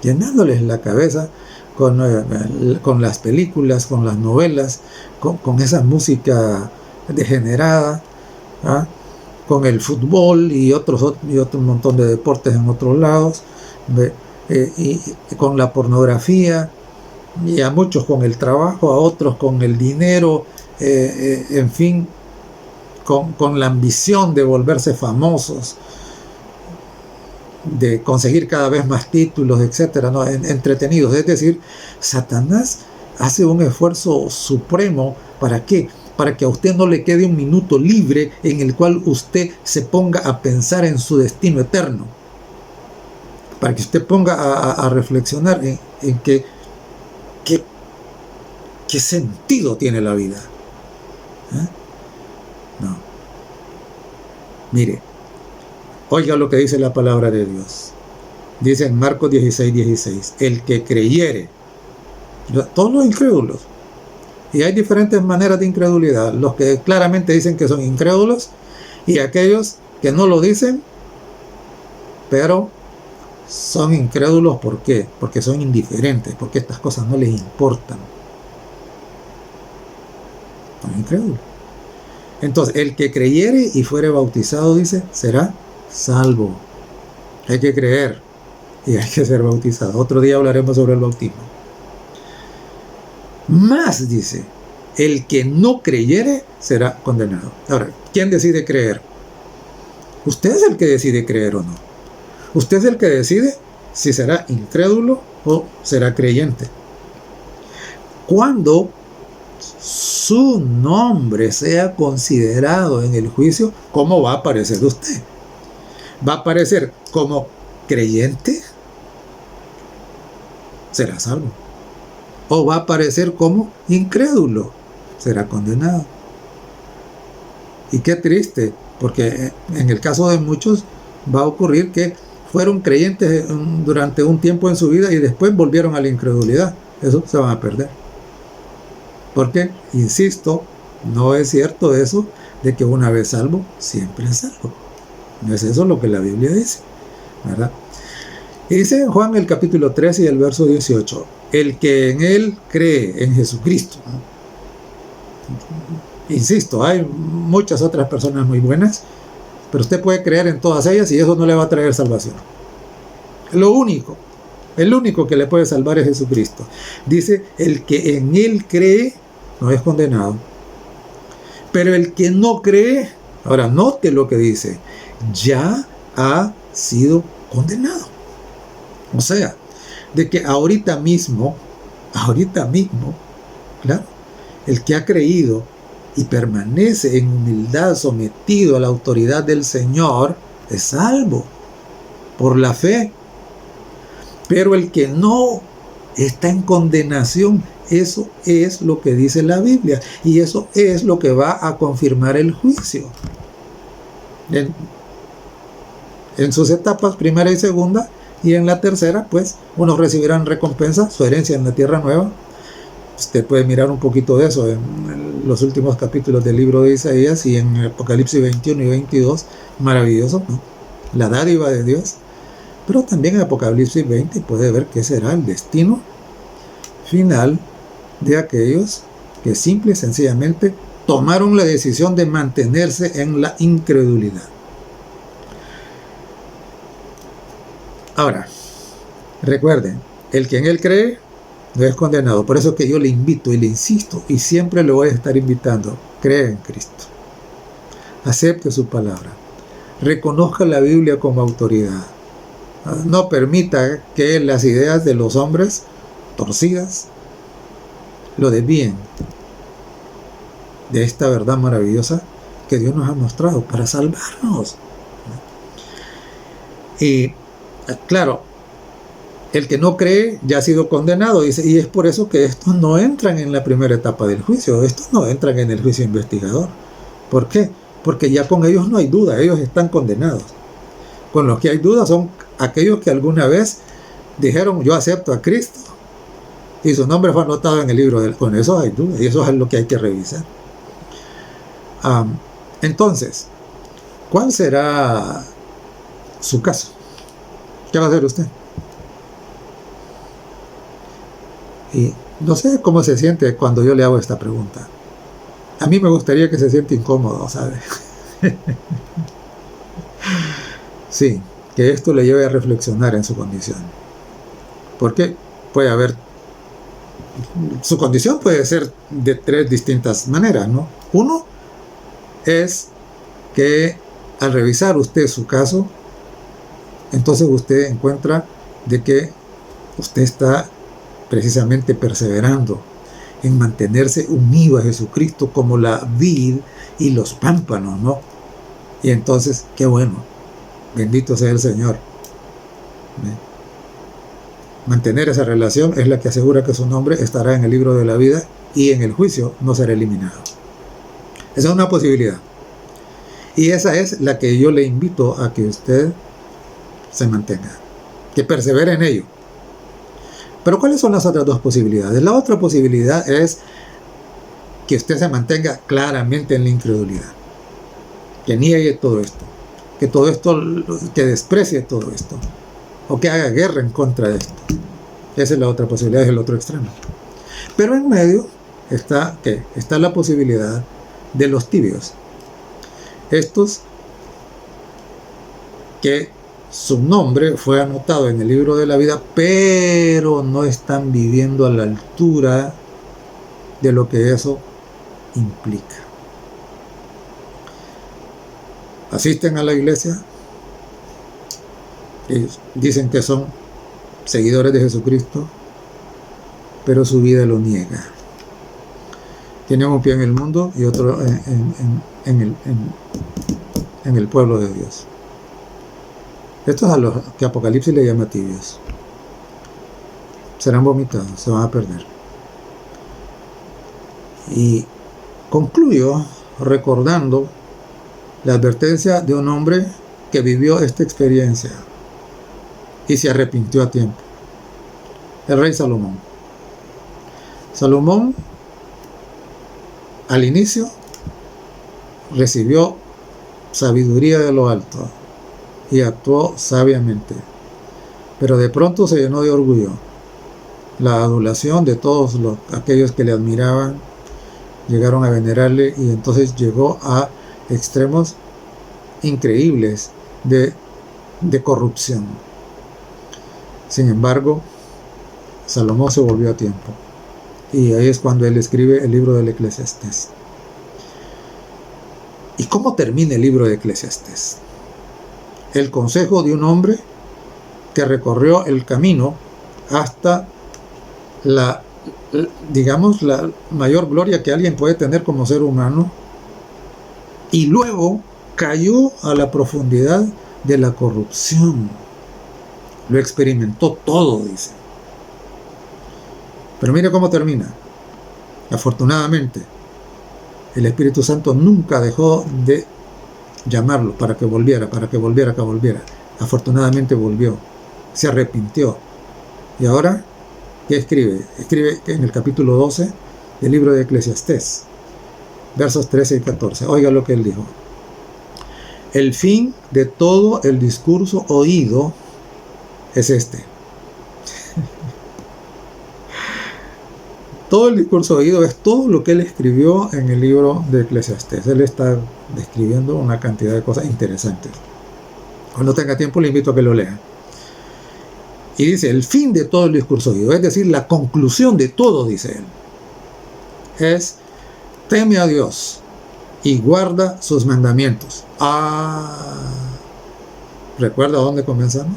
Llenándoles la cabeza con las películas, con las novelas, con esa música degenerada, ¿ah? Con el fútbol y otro montón de deportes en otros lados, y con la pornografía, y a muchos con el trabajo, a otros con el dinero, en fin, con la ambición de volverse famosos, de conseguir cada vez más títulos, etcétera, ¿no? Entretenidos. Es decir, Satanás hace un esfuerzo supremo. ¿Para qué? Para que a usted no le quede un minuto libre en el cual usted se ponga a pensar en su destino eterno. Para que usted ponga a reflexionar en qué sentido tiene la vida. No. Mire, oiga lo que dice la palabra de Dios. Dice en Marcos 16:16, el que creyere, todos los incrédulos, y hay diferentes maneras de incredulidad, los que claramente dicen que son incrédulos y aquellos que no lo dicen, pero son incrédulos. ¿Por qué? Porque son indiferentes, porque estas cosas no les importan. Son incrédulos. Entonces, el que creyere y fuere bautizado, dice, será salvo. Hay que creer y hay que ser bautizado. Otro día hablaremos sobre el bautismo. Más, dice, el que no creyere será condenado. Ahora, ¿quién decide creer? Usted es el que decide creer o no. Usted es el que decide si será incrédulo o será creyente. Cuando su nombre sea considerado en el juicio, ¿cómo va a aparecer usted? ¿Va a aparecer como creyente? Será salvo. ¿O va a aparecer como incrédulo? Será condenado. Y qué triste, porque en el caso de muchos va a ocurrir que fueron creyentes durante un tiempo en su vida y después volvieron a la incredulidad. Eso se van a perder. Porque, insisto, no es cierto eso de que una vez salvo, siempre es salvo. No es eso lo que la Biblia dice, ¿verdad? Y dice en Juan el capítulo 13 y el verso 18, el que en él cree, en Jesucristo, ¿no? Insisto, hay muchas otras personas muy buenas, pero usted puede creer en todas ellas y eso no le va a traer salvación. El único que le puede salvar es Jesucristo. Dice, el que en él cree no es condenado. Pero el que no cree, ahora note lo que dice, ya ha sido condenado. O sea, de que ahorita mismo, claro, el que ha creído y permanece en humildad sometido a la autoridad del Señor es salvo por la fe. Pero el que no está en condenación, eso es lo que dice la Biblia y eso es lo que va a confirmar el juicio. En sus etapas primera y segunda, y en la tercera, pues, unos recibirán recompensa, su herencia en la tierra nueva. Usted puede mirar un poquito de eso en los últimos capítulos del libro de Isaías y en Apocalipsis 21 y 22, maravilloso, ¿no? la dádiva de Dios, pero también en Apocalipsis 20 puede ver qué será el destino final de aquellos que simple y sencillamente tomaron la decisión de mantenerse en la incredulidad. Ahora, recuerden, el que en él cree no es condenado. Por eso que yo le invito y le insisto y siempre le voy a estar invitando: cree en Cristo, acepte su palabra, reconozca la Biblia como autoridad, no permita que las ideas de los hombres torcidas lo desvíen de esta verdad maravillosa que Dios nos ha mostrado para salvarnos. Y claro, el que no cree ya ha sido condenado, dice, y es por eso que estos no entran en la primera etapa del juicio, estos no entran en el juicio investigador. ¿Por qué? Porque ya con ellos no hay duda, ellos están condenados. Con los que hay duda son aquellos que alguna vez dijeron: yo acepto a Cristo, y su nombre fue anotado en el libro del... Con eso hay duda, y eso es lo que hay que revisar. Entonces, ¿cuál será su caso? ¿Qué va a hacer usted? Y no sé cómo se siente cuando yo le hago esta pregunta. A mí me gustaría que se siente incómodo, ¿sabe? Sí, que esto le lleve a reflexionar en su condición. Porque puede haber... Su condición puede ser de tres distintas maneras, ¿no? Uno es que al revisar usted su caso, entonces usted encuentra de que usted está precisamente perseverando en mantenerse unido a Jesucristo como la vid y los pámpanos, ¿no? Y entonces, qué bueno, bendito sea el Señor. Mantener esa relación es la que asegura que su nombre estará en el libro de la vida y en el juicio no será eliminado. Esa es una posibilidad. Y esa es la que yo le invito a que usted se mantenga, que persevere en ello. Pero ¿cuáles son las otras dos posibilidades? La otra posibilidad es que usted se mantenga claramente en la incredulidad, que niegue todo esto, que desprecie todo esto, o que haga guerra en contra de esto. Esa es la otra posibilidad, es el otro extremo. Pero en medio está la posibilidad de los tibios. Estos que su nombre fue anotado en el libro de la vida, pero no están viviendo a la altura de lo que eso implica. Asisten a la iglesia, dicen que son seguidores de Jesucristo, pero su vida lo niega. Tienen un pie en el mundo y otro en el pueblo de Dios. Estos a los que Apocalipsis le llama tibios. Serán vomitados, se van a perder. Y concluyo recordando la advertencia de un hombre que vivió esta experiencia y se arrepintió a tiempo. El rey Salomón. Salomón, al inicio, recibió sabiduría de lo alto y actuó sabiamente, pero de pronto se llenó de orgullo. La adulación de todos aquellos que le admiraban llegaron a venerarle, y entonces llegó a extremos increíbles de corrupción. Sin embargo, Salomón se volvió a tiempo, y ahí es cuando él escribe el libro del Eclesiastés. ¿Y cómo termina el libro de Eclesiastés? El consejo de un hombre que recorrió el camino hasta la mayor gloria que alguien puede tener como ser humano, y luego cayó a la profundidad de la corrupción. Lo experimentó todo, dice. Pero mire cómo termina. Afortunadamente, el Espíritu Santo nunca dejó de llamarlo para que volviera. Afortunadamente volvió, se arrepintió. Y ahora, ¿qué escribe? Escribe en el capítulo 12 del libro de Eclesiastés, versos 13 y 14. Oiga lo que él dijo. El fin de todo el discurso oído es este. Todo el discurso oído es todo lo que él escribió en el libro de Eclesiastés. Él está describiendo una cantidad de cosas interesantes. Cuando tenga tiempo le invito a que lo lea. Y dice, el fin de todo el discurso oído, es decir, la conclusión de todo, dice él, es: teme a Dios y guarda sus mandamientos. ¿Recuerda dónde comenzamos?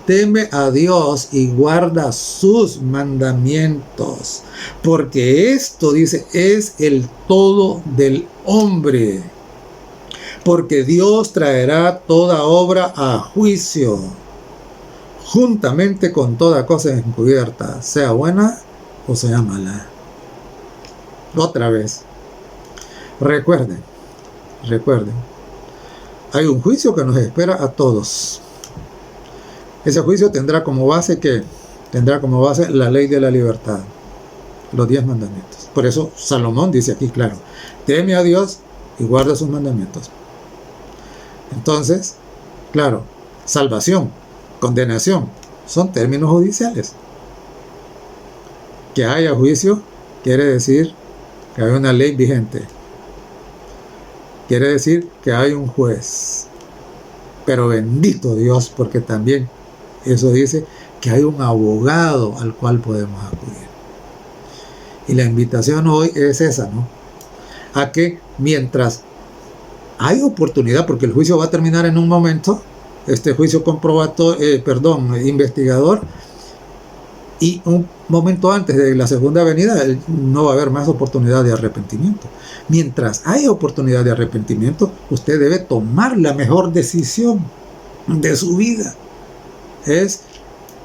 Teme a Dios y guarda sus mandamientos, porque esto, dice, es el todo del hombre. Porque Dios traerá toda obra a juicio, juntamente con toda cosa encubierta, sea buena o sea mala. Otra vez, recuerden, hay un juicio que nos espera a todos. Ese juicio tendrá como base la ley de la libertad, los 10 mandamientos. Por eso Salomón dice aquí claro: teme a Dios y guarda sus mandamientos. Entonces, claro, salvación, condenación, son términos judiciales. Que haya juicio quiere decir que hay una ley vigente. Quiere decir que hay un juez. Pero bendito Dios, porque también eso dice que hay un abogado al cual podemos acudir. Y la invitación hoy es esa, ¿no? A que mientras hay oportunidad, porque el juicio va a terminar en un momento, este juicio investigador, y un momento antes de la segunda venida no va a haber más oportunidad de arrepentimiento. Mientras hay oportunidad de arrepentimiento, usted debe tomar la mejor decisión de su vida. Es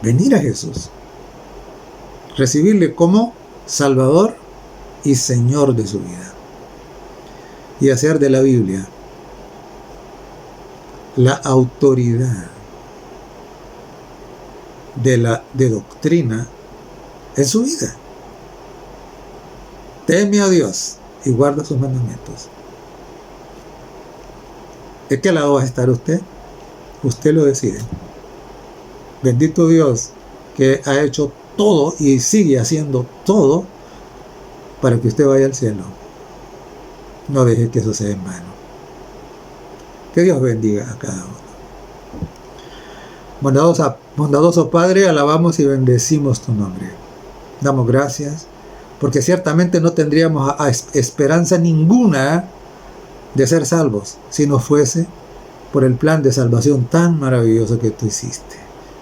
venir a Jesús, recibirle como Salvador y Señor de su vida, y hacer de la Biblia la autoridad de doctrina en su vida. Teme a Dios y guarda sus mandamientos. ¿De qué lado va a estar usted? Usted lo decide. Bendito Dios, que ha hecho todo y sigue haciendo todo para que usted vaya al cielo. No deje que eso sea en vano. Que Dios bendiga a cada uno. Bondadoso Padre, alabamos y bendecimos tu nombre. Damos gracias, porque ciertamente no tendríamos esperanza ninguna de ser salvos si no fuese por el plan de salvación tan maravilloso que tú hiciste.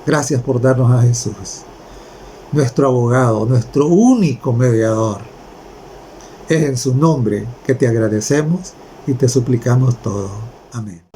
Gracias por darnos a Jesús, nuestro abogado, nuestro único mediador. Es en su nombre que te agradecemos y te suplicamos todo. Amén.